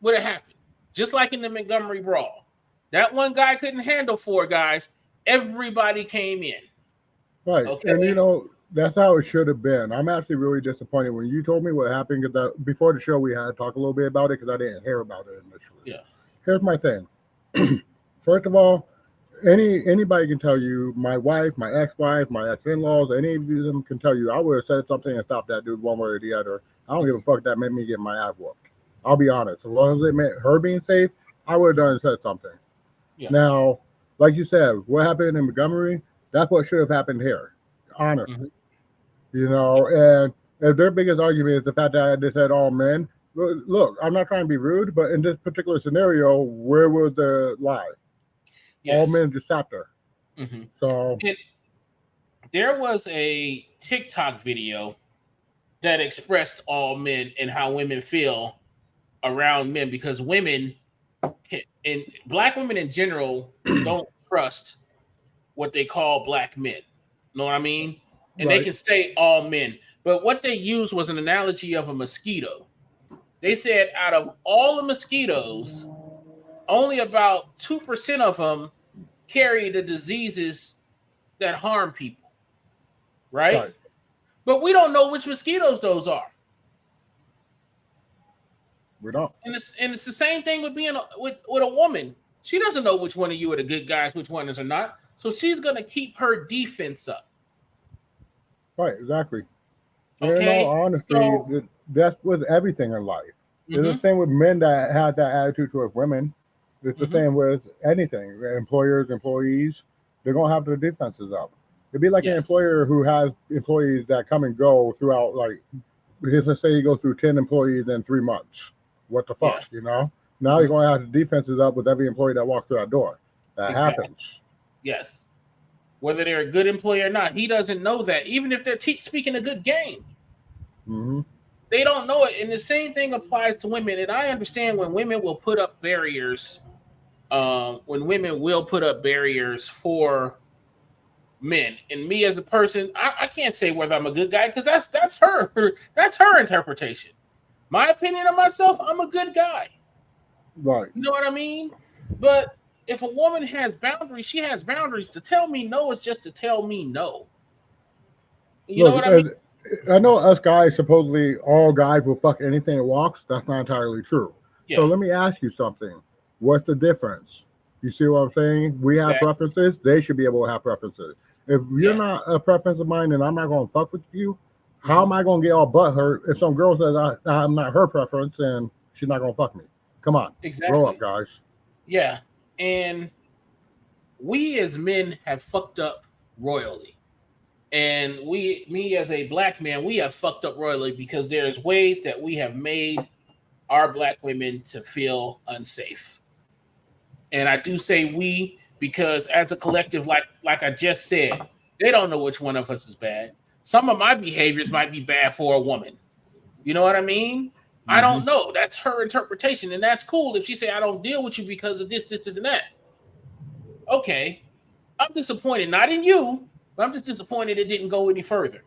would have happened. Just like in the Montgomery Brawl. That one guy couldn't handle 4 guys. Everybody came in. Right. Okay. And, you know, that's how it should have been. I'm actually really disappointed when you told me what happened, because before the show we had to talk a little bit about it because I didn't hear about it initially. Yeah. Here's my thing. First of all, anybody can tell you, my wife, my ex-wife, my ex-in-laws, any of them can tell you, I would have said something and stopped that dude one way or the other. I don't give a fuck that made me get my ass whooped. I'll be honest. As long as it meant her being safe, I would have done and said something. Yeah. Now, like you said, what happened in Montgomery, that's what should have happened here. Honestly. Mm-hmm. You know, and if their biggest argument is the fact that they said all men, look, I'm not trying to be rude, but in this particular scenario, where was the lie? Yes. All men just sat there. Mm-hmm. So there was a TikTok video that expressed all men and how women feel around men, because women and black women in general don't trust what they call black men. Know what I mean? And right. They can say all men, but what they used was an analogy of a mosquito. They said out of all the mosquitoes, only about 2% of them carry the diseases that harm people, right? But we don't know which mosquitoes those are. We don't. And it's the same thing with being with a woman. She doesn't know which one of you are the good guys, which ones are not. So she's going to keep her defense up. Right, exactly. Okay. In all honesty, that's with everything in life. Mm-hmm. It's the same with men that have that attitude towards women. It's the same with anything. Employers, employees, they're going to have their defenses up. It'd be like an employer who has employees that come and go throughout, like, let's say you go through 10 employees in 3 months. What the fuck, you know? Now you're going to have the defenses up with every employee that walks through that door. That happens. Yes. Whether they're a good employee or not, he doesn't know that. Even if they're speaking a good game. Mm-hmm. They don't know it. And the same thing applies to women. And I understand when women will put up barriers, for men. And me as a person, I can't say whether I'm a good guy, because that's her interpretation. My opinion of myself, I'm a good guy. Right. You know what I mean? But if a woman has boundaries, she has boundaries. To tell me no is just to tell me no. You know what I mean? I know us guys, supposedly all guys will fuck anything that walks. That's not entirely true. Yeah. So let me ask you something. What's the difference? You see what I'm saying? We have preferences. They should be able to have preferences. If you're not a preference of mine and I'm not going to fuck with you, how am I going to get all butthurt if some girl says I'm not her preference and she's not going to fuck me? Come on. Exactly. Grow up, guys. Yeah. And we as men have fucked up royally. And me as a black man, we have fucked up royally because there's ways that we have made our black women to feel unsafe. And I do say we because as a collective, like I just said, they don't know which one of us is bad. Some of my behaviors might be bad for a woman. You know what I mean? Mm-hmm. I don't know. That's her interpretation. And that's cool if she say, I don't deal with you because of this, and that. Okay. I'm disappointed. Not in you, but I'm just disappointed it didn't go any further.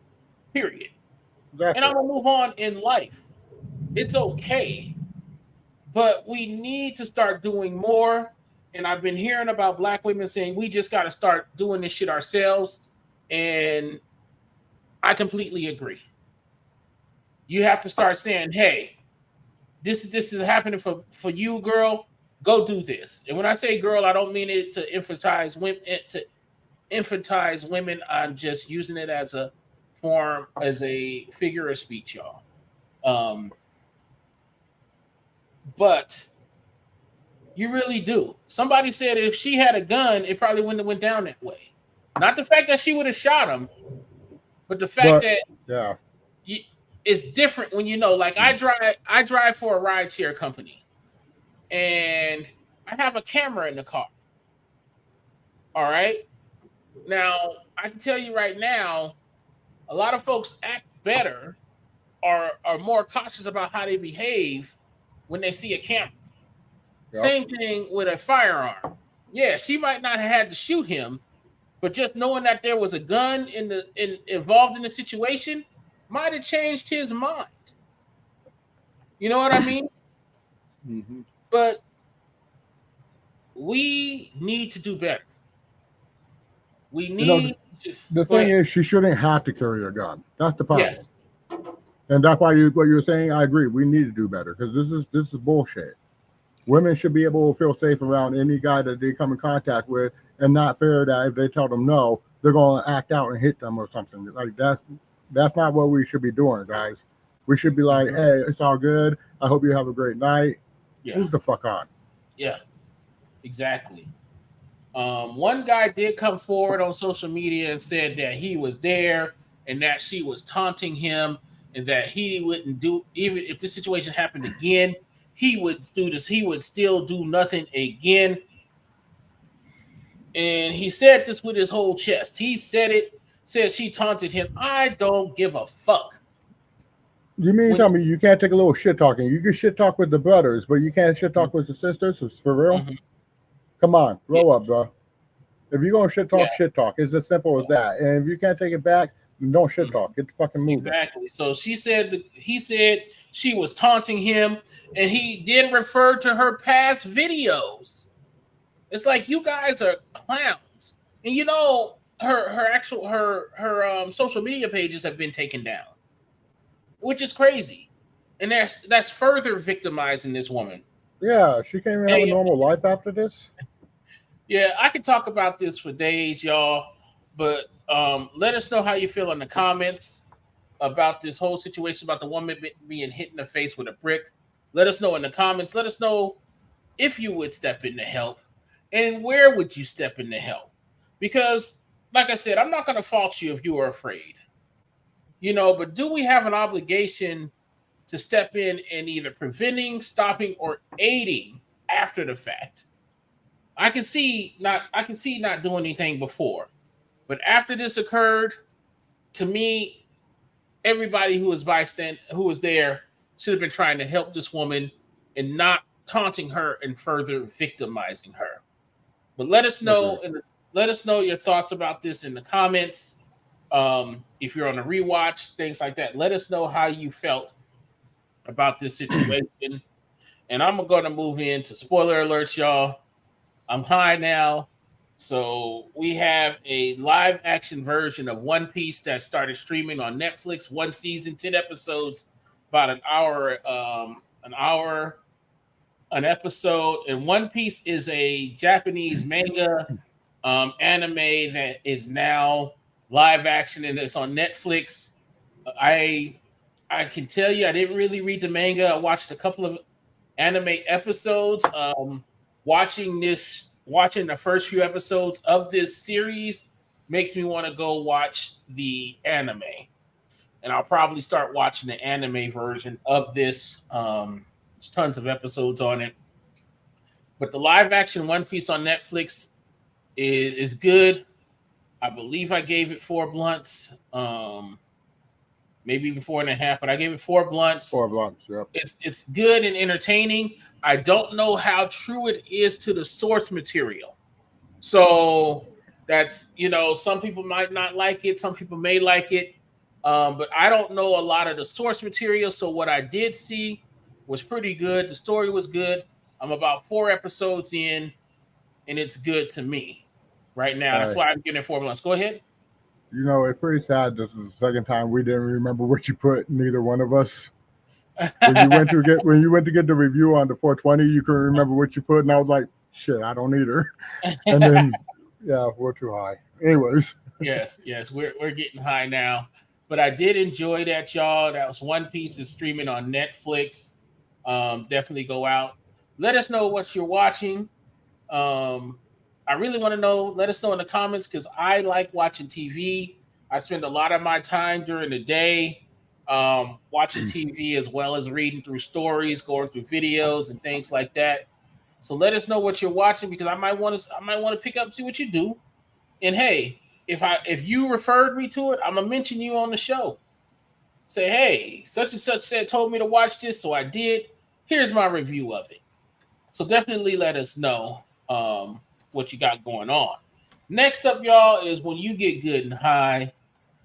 Period. Exactly. And I'm going to move on in life. It's okay. But we need to start doing more. And I've been hearing about black women saying we just got to start doing this shit ourselves. And I completely agree. You have to start saying, hey, this is happening for you, girl. Go do this. And when I say girl, I don't mean it to emphasize women. infantize women. I'm just using it as a form, as a figure of speech, y'all. But you really do. Somebody said if she had a gun, it probably wouldn't have went down that way. Not the fact that she would have shot him, but the fact that it's different when you know. Like I drive for a rideshare company, and I have a camera in the car. All right. Now I can tell you right now, a lot of folks act better or are more cautious about how they behave when they see a camera. Yep. Same thing with a firearm. Yeah, she might not have had to shoot him, but just knowing that there was a gun involved in the situation might have changed his mind. You know what I mean? Mm-hmm. But we need to do better. We need. The thing is, she shouldn't have to carry a gun. That's the problem. Yes. And that's why what you're saying, I agree. We need to do better because this is bullshit. Women should be able to feel safe around any guy that they come in contact with, and not fear that if they tell them no, they're going to act out and hit them or something. Like that's not what we should be doing, guys. We should be like, hey, it's all good. I hope you have a great night. Yeah. Move the fuck on. Yeah, exactly. One guy did come forward on social media and said that he was there and that she was taunting him and that he wouldn't do, even if this situation happened again, he would do this. He would still do nothing again. And he said this with his whole chest. He said she taunted him. I don't give a fuck. You mean tell me you can't take a little shit talking? You can shit talk with the brothers, but you can't shit talk with the sisters? It's for real? Mm-hmm. Come on, grow up, bro. If you're going to shit talk. It's as simple as that. And if you can't take it back, then don't shit talk. Get the fucking moving. Exactly. So he said she was taunting him, and he then referred to her past videos. It's like, you guys are clowns. And you know, her social media pages have been taken down, which is crazy. And that's further victimizing this woman. Yeah, she can't even have a normal life after this. Yeah, I could talk about this for days, y'all. But let us know how you feel in the comments about this whole situation, about the woman being hit in the face with a brick. Let us know in the comments. Let us know if you would step in to help, and where would you step in to help? Because, like I said, I'm not going to fault you if you are afraid. You know, but do we have an obligation to step in and either preventing, stopping, or aiding after the fact? I can see not doing anything before, but after this occurred, to me, everybody who was there should have been trying to help this woman and not taunting her and further victimizing her. But let us know your thoughts about this in the comments. If you're on a rewatch, things like that, let us know how you felt about this situation. And I'm going to move into spoiler alerts, y'all. I'm high now. So we have a live action version of One Piece that started streaming on Netflix. 1 season, 10 episodes, about an hour an episode. And One Piece is a Japanese manga anime that is now live action, and it's on Netflix. I can tell you, I didn't really read the manga. I watched a couple of anime episodes. Watching the first few episodes of this series makes me want to go watch the anime. And I'll probably start watching the anime version of this. There's tons of episodes on it. But the live action One Piece on Netflix is good. I believe I gave it 4 blunts. Maybe even 4.5, but I gave it 4 blunts. 4 blunts, yep. It's good and entertaining. I don't know how true it is to the source material. So that's, some people might not like it. Some people may like it. But I don't know a lot of the source material. So what I did see was pretty good. The story was good. I'm about 4 episodes in, and it's good to me right now. That's why I'm giving it 4 blunts. Go ahead. It's pretty sad. This is the second time we didn't remember what you put, neither one of us. When you went to get the review on the 420, you couldn't remember what you put, and I was like, shit, I don't either. And then Yeah, we're too high. Anyways. Yes, we're getting high now. But I did enjoy that, y'all. That was One Piece is streaming on Netflix. Definitely go out. Let us know what you're watching. Um, I really want to know. Let us know in the comments because I like watching TV. I spend a lot of my time during the day watching TV as well as reading through stories, going through videos, and things like that. So let us know what you're watching because I might want to pick up see what you do. And hey, if you referred me to it, I'm gonna mention you on the show. Say, hey, such and such said told me to watch this, so I did. Here's my review of it. So definitely let us know what you got going on. Next up, y'all, is when you get good and high.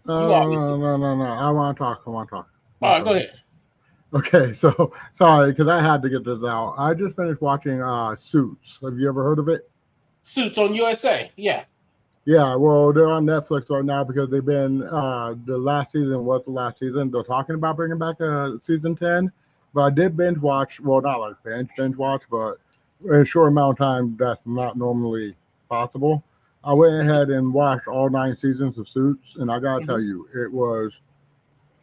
You No, always no, get. no, no, no. I want to talk. I want to talk. My All right, go turn. ahead. Okay, so sorry because I had to get this out. I just finished watching Suits. Have you ever heard of it? Suits on USA. Yeah. Yeah, well, they're on Netflix right now because they've been the last season was the last season. They're talking about bringing back season 10, but I did binge watch. Well, not like binge watch, but in a short amount of time that's not normally possible. I went ahead and watched all 9 seasons of Suits, and I gotta tell Mm-hmm. you, it was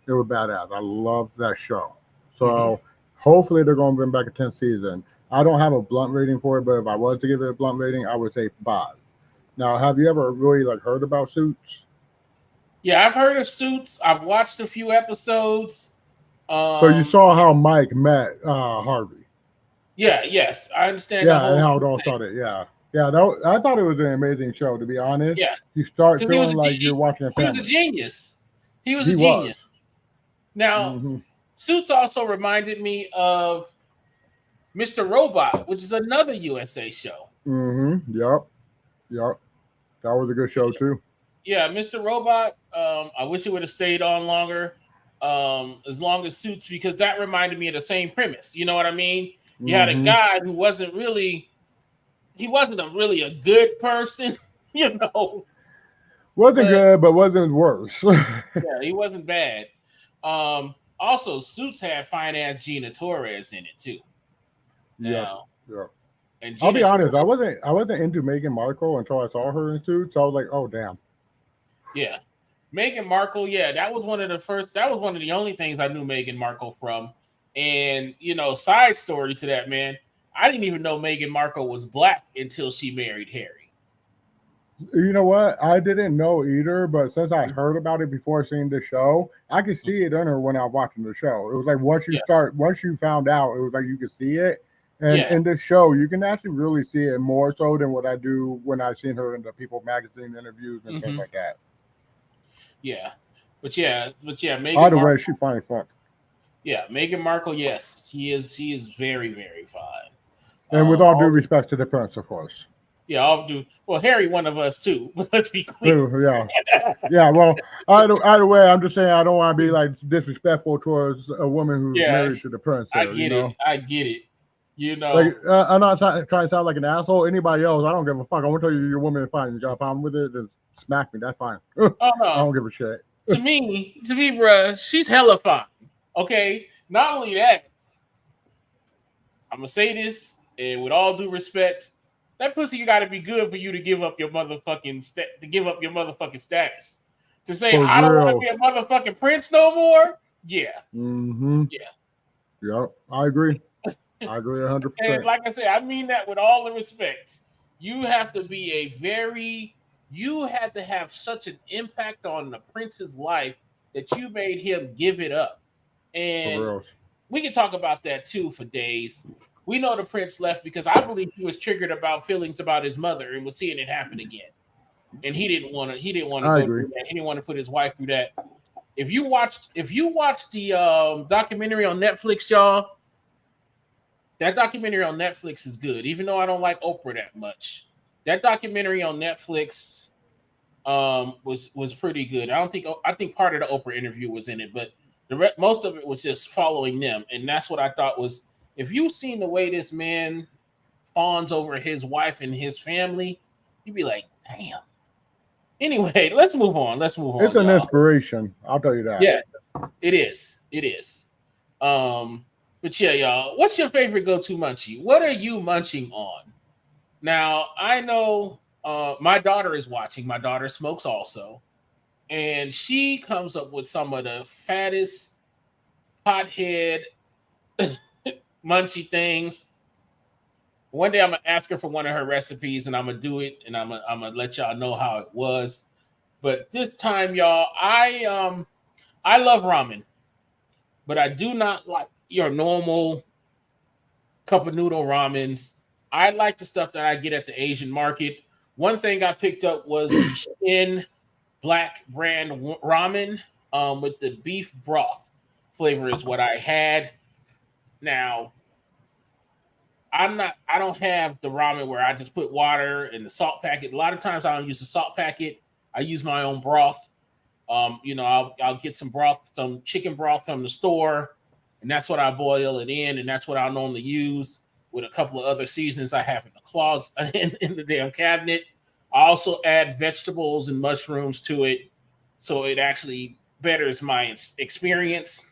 badass. I loved that show. Mm-hmm. So hopefully they're going to bring back a 10th season. I don't have a blunt rating for it, but if I was to give it a blunt rating, I would say 5. Now, have you ever really like heard about Suits? Yeah, I've heard of Suits. I've watched a few episodes. So you Um, saw how Mike met Harvey, yeah, yes, I understand the yeah, and whole how it Suits all thing. started. Yeah, yeah. I thought it was an amazing show. To be honest, Yeah, you start because he was feeling like you're watching a he was a family. genius. He was a He was. genius. Now, Hmm. Suits also reminded me of Mr. Robot, which is another USA show. Hmm. Yep. Yep. That was a good show too. Yeah, Mr. Robot. I wish it would have stayed on longer, as long as Suits, because that reminded me of the same premise. You know what I mean? You had a Hmm. guy who he wasn't really a good person, you know, Wasn't but good, but wasn't worse. yeah, he wasn't bad. Also, Suits had fine ass Gina Torres in it too. Yep. Now, Yep. and I'll be Gina honest. I Torres, wasn't. I wasn't into Meghan Markle until I saw her in Suits. I was like, oh damn. yeah, Meghan Markle, yeah, that was one of the first. That was one of the only things I knew Meghan Markle from. And side story to that, man, I didn't even know Meghan Markle was black until she married Harry. You know what? I didn't know either, but since I heard about it before seeing the show, I could see it in her when I was watching the show. It was like Yeah, once you found out, it was like you could see it. And yeah, in this show, you can actually really see it more so than what I do when I seen her in the People magazine interviews and things hmm like that. yeah, but yeah, Meghan Either way, Markle, she fine fuck. yeah, Meghan Markle, yes, she is very very fine. And with all due All respect to the prince, of course. Yeah, I'll do. Well, Harry, one of us too. But let's be clear. Yeah. Yeah, well, either way, I'm just saying I don't want to be like disrespectful towards a woman who's Yeah, married to the prince I here, get it. I get it. You Like, know. I'm not trying to sound like an asshole. Anybody else, I don't give a fuck. I want to tell you your woman is fine. You got a problem with it, then smack me. That's fine. I Oh no. don't give a shit. To me, bruh, she's hella fine. Okay. Not only that, I'm gonna say this, and with all due respect, that pussy got to be good for you to give up your motherfucking status. To say For I don't want to real. be a motherfucking prince no more. Yeah, Mm-hmm. yeah. Yep. I agree. I agree And 100%. like I said, I mean that with all the respect. You have to be you had to have such an impact on the prince's life that you made him give it up. For And real. we can talk about that too for days. We know the prince left because I believe he was triggered about feelings about his mother and was seeing it happen again. And he didn't want to I go agree. through that. He didn't want to put his wife through that. If you watched the documentary on Netflix, y'all, that documentary on Netflix is good, even though I don't like Oprah that much. That documentary on Netflix was pretty good. I think part of the Oprah interview was in it, but most of it was just following them, and that's what I thought was. If you've seen the way this man fawns over his wife and his family, you'd be like, damn. Anyway, let's move on. Let's move It's on, an y'all. inspiration. I'll tell you that. Yeah, it is. It is. Um, but yeah, y'all. What's your favorite go-to munchie? What are you munching on? Now, I know My daughter is watching. My daughter smokes also, and she comes up with some of the fattest pothead munchy things. One day I'm gonna ask her for one of her recipes, and I'm gonna do it, and I'm gonna let y'all know how it was. But this time, y'all, I love ramen, but I do not like your normal cup of noodle ramens. I like the stuff that I get at the Asian market. One thing I picked up was the Shin Black brand ramen with the beef broth flavor is what I had. Now, I don't have the ramen where I just put water and the salt packet. A lot of times I don't use the salt packet. I use my own broth. I'll get some broth, some chicken broth from the store, and that's what I boil it in, and that's what I normally use with a couple of other seasonings I have in the closet in the damn cabinet. I also add vegetables and mushrooms to it, so it actually betters my experience.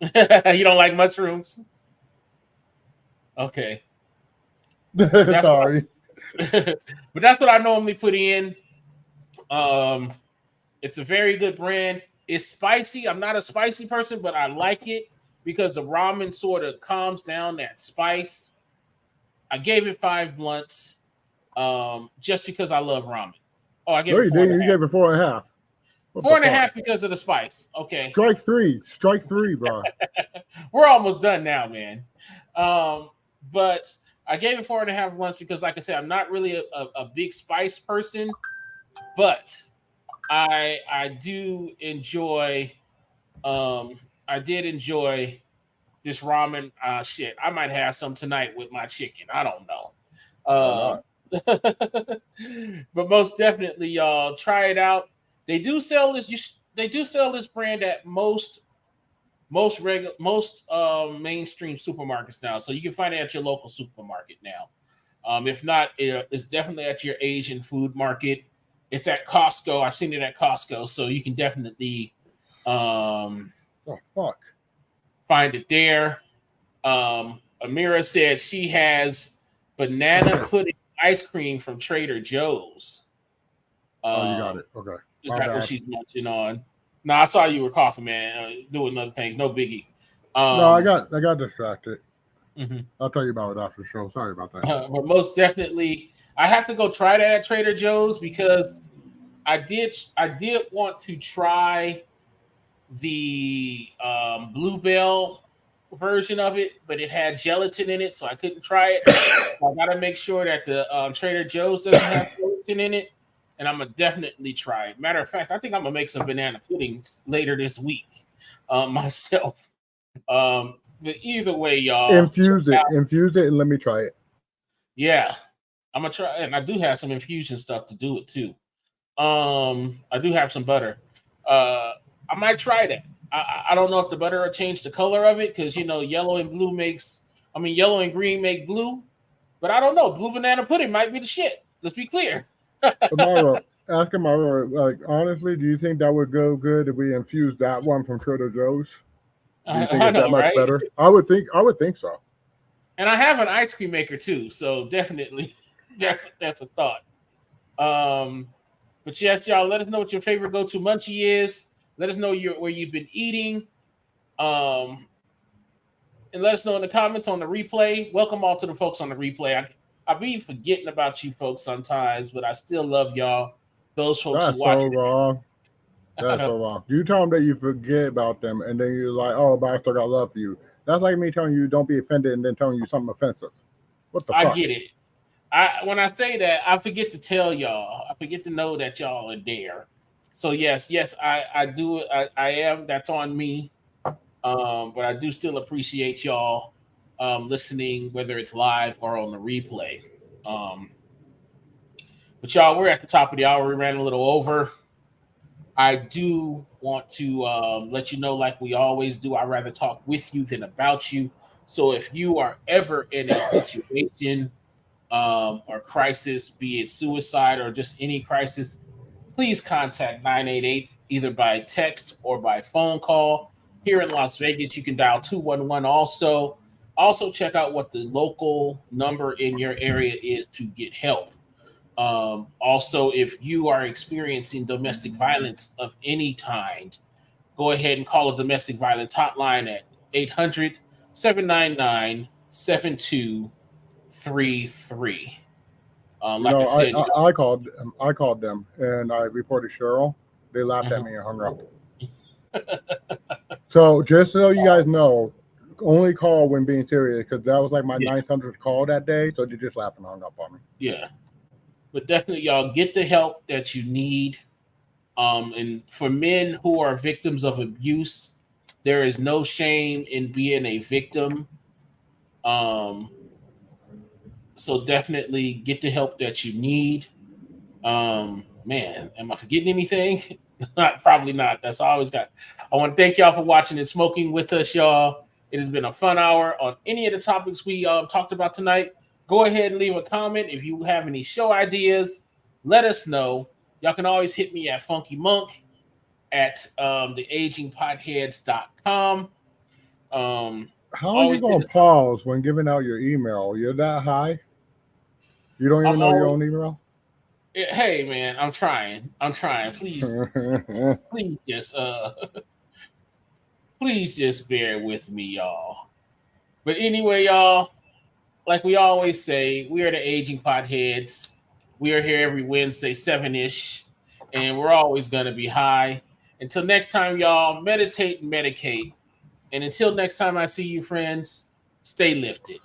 You don't like mushrooms? Okay. Sorry. But that's what I normally put in. It's a very good brand. It's spicy. I'm not a spicy person, but I like it because the ramen sort of calms down that spice. I gave it 5 blunts just because I love ramen. Oh, I gave it 4 and a half. You gave it 4.5. Four and a half because of the spice. Okay. Strike three, bro. We're almost done now, man. But I gave it 4.5 blunts because, like I said, I'm not really a big spice person, but I do enjoy. I did enjoy this ramen. Shit, I might have some tonight with my chicken. I don't know. But most definitely, y'all try it out. They do sell this. They do sell this brand at most mainstream supermarkets now. So you can find it at your local supermarket now. If not, it's definitely at your Asian food market. It's at Costco. I've seen it at Costco, so you can definitely find it there. Amira said she has banana pudding ice cream from Trader Joe's. You got it. Okay. Is that what she's munching on? No, I saw you were coughing, man. Doing other things. No biggie. No, I got distracted. Mm-hmm. I'll tell you about it after the show. Sorry about that. But most definitely, I have to go try that at Trader Joe's because I did want to try the Bluebell version of it, but it had gelatin in it, so I couldn't try it. So I got to make sure that the Trader Joe's doesn't have gelatin in it, and I'm gonna definitely try it. Matter of fact, I think I'm gonna make some banana puddings later this week myself. But either way, y'all, infuse it, and let me try it. Yeah, I'm gonna try, and I do have some infusion stuff to do it too. I do have some butter. I might try that. I don't know if the butter will change the color of it because yellow and green make blue, but I don't know. Blue banana pudding might be the shit. Let's be clear. Amara, ask Amara, like honestly, do you think that would go good if we infuse that one from Trader Joe's? Do you think it's that much better? I would think so. And I have an ice cream maker too, so definitely that's a thought. But yes, y'all, let us know what your favorite go-to munchie is. Let us know where you've been eating. And let us know in the comments on the replay. Welcome all to the folks on the replay. I be forgetting about you folks sometimes, but I still love y'all. Those folks who watch. That's so wrong. That's so wrong. You tell them that you forget about them, and then you're like, "Oh, but I still got love for you." That's like me telling you don't be offended, and then telling you something offensive. What the fuck? I get it. When I say that, I forget to tell y'all. I forget to know that y'all are there. So yes, I do. I am. That's on me. But I do still appreciate y'all listening, whether it's live or on the replay. But y'all, we're at the top of the hour. We ran a little over. I do want to let you know, like we always do, I'd rather talk with you than about you. So if you are ever in a situation or crisis, be it suicide or just any crisis, please contact 988 either by text or by phone call. Here in Las Vegas, you can dial 211 also. Also, check out what the local number in your area is to get help. Also, if you are experiencing domestic violence of any kind, go ahead and call a domestic violence hotline at 800-799-7233. You Like I know, said, I called them and I reported Cheryl. They laughed at me and hung up. So just so you guys know, only call when being serious because that was like my 900th call that day. So they just laughed and hung up on me. Yeah, but definitely, y'all get the help that you need. And for men who are victims of abuse, there is no shame in being a victim. Um, so definitely get the help that you need. Man, am I forgetting anything? Not, probably not. That's all I always got. I want to thank y'all for watching and smoking with us, y'all. It has been a fun hour on any of the topics we talked about tonight. Go ahead and leave a comment if you have any show ideas. Let us know. Y'all can always hit me at Funky Monk at theagingpotheads.com. How are you going to pause when giving out your email? You're that high? You don't even know your own email? Hey, man, I'm trying. Please, please just bear with me, y'all. But anyway, y'all, like we always say, we are the Aging Potheads. We are here every Wednesday, 7-ish, and we're always going to be high. Until next time, y'all, meditate and medicate. And until next time I see you, friends, stay lifted.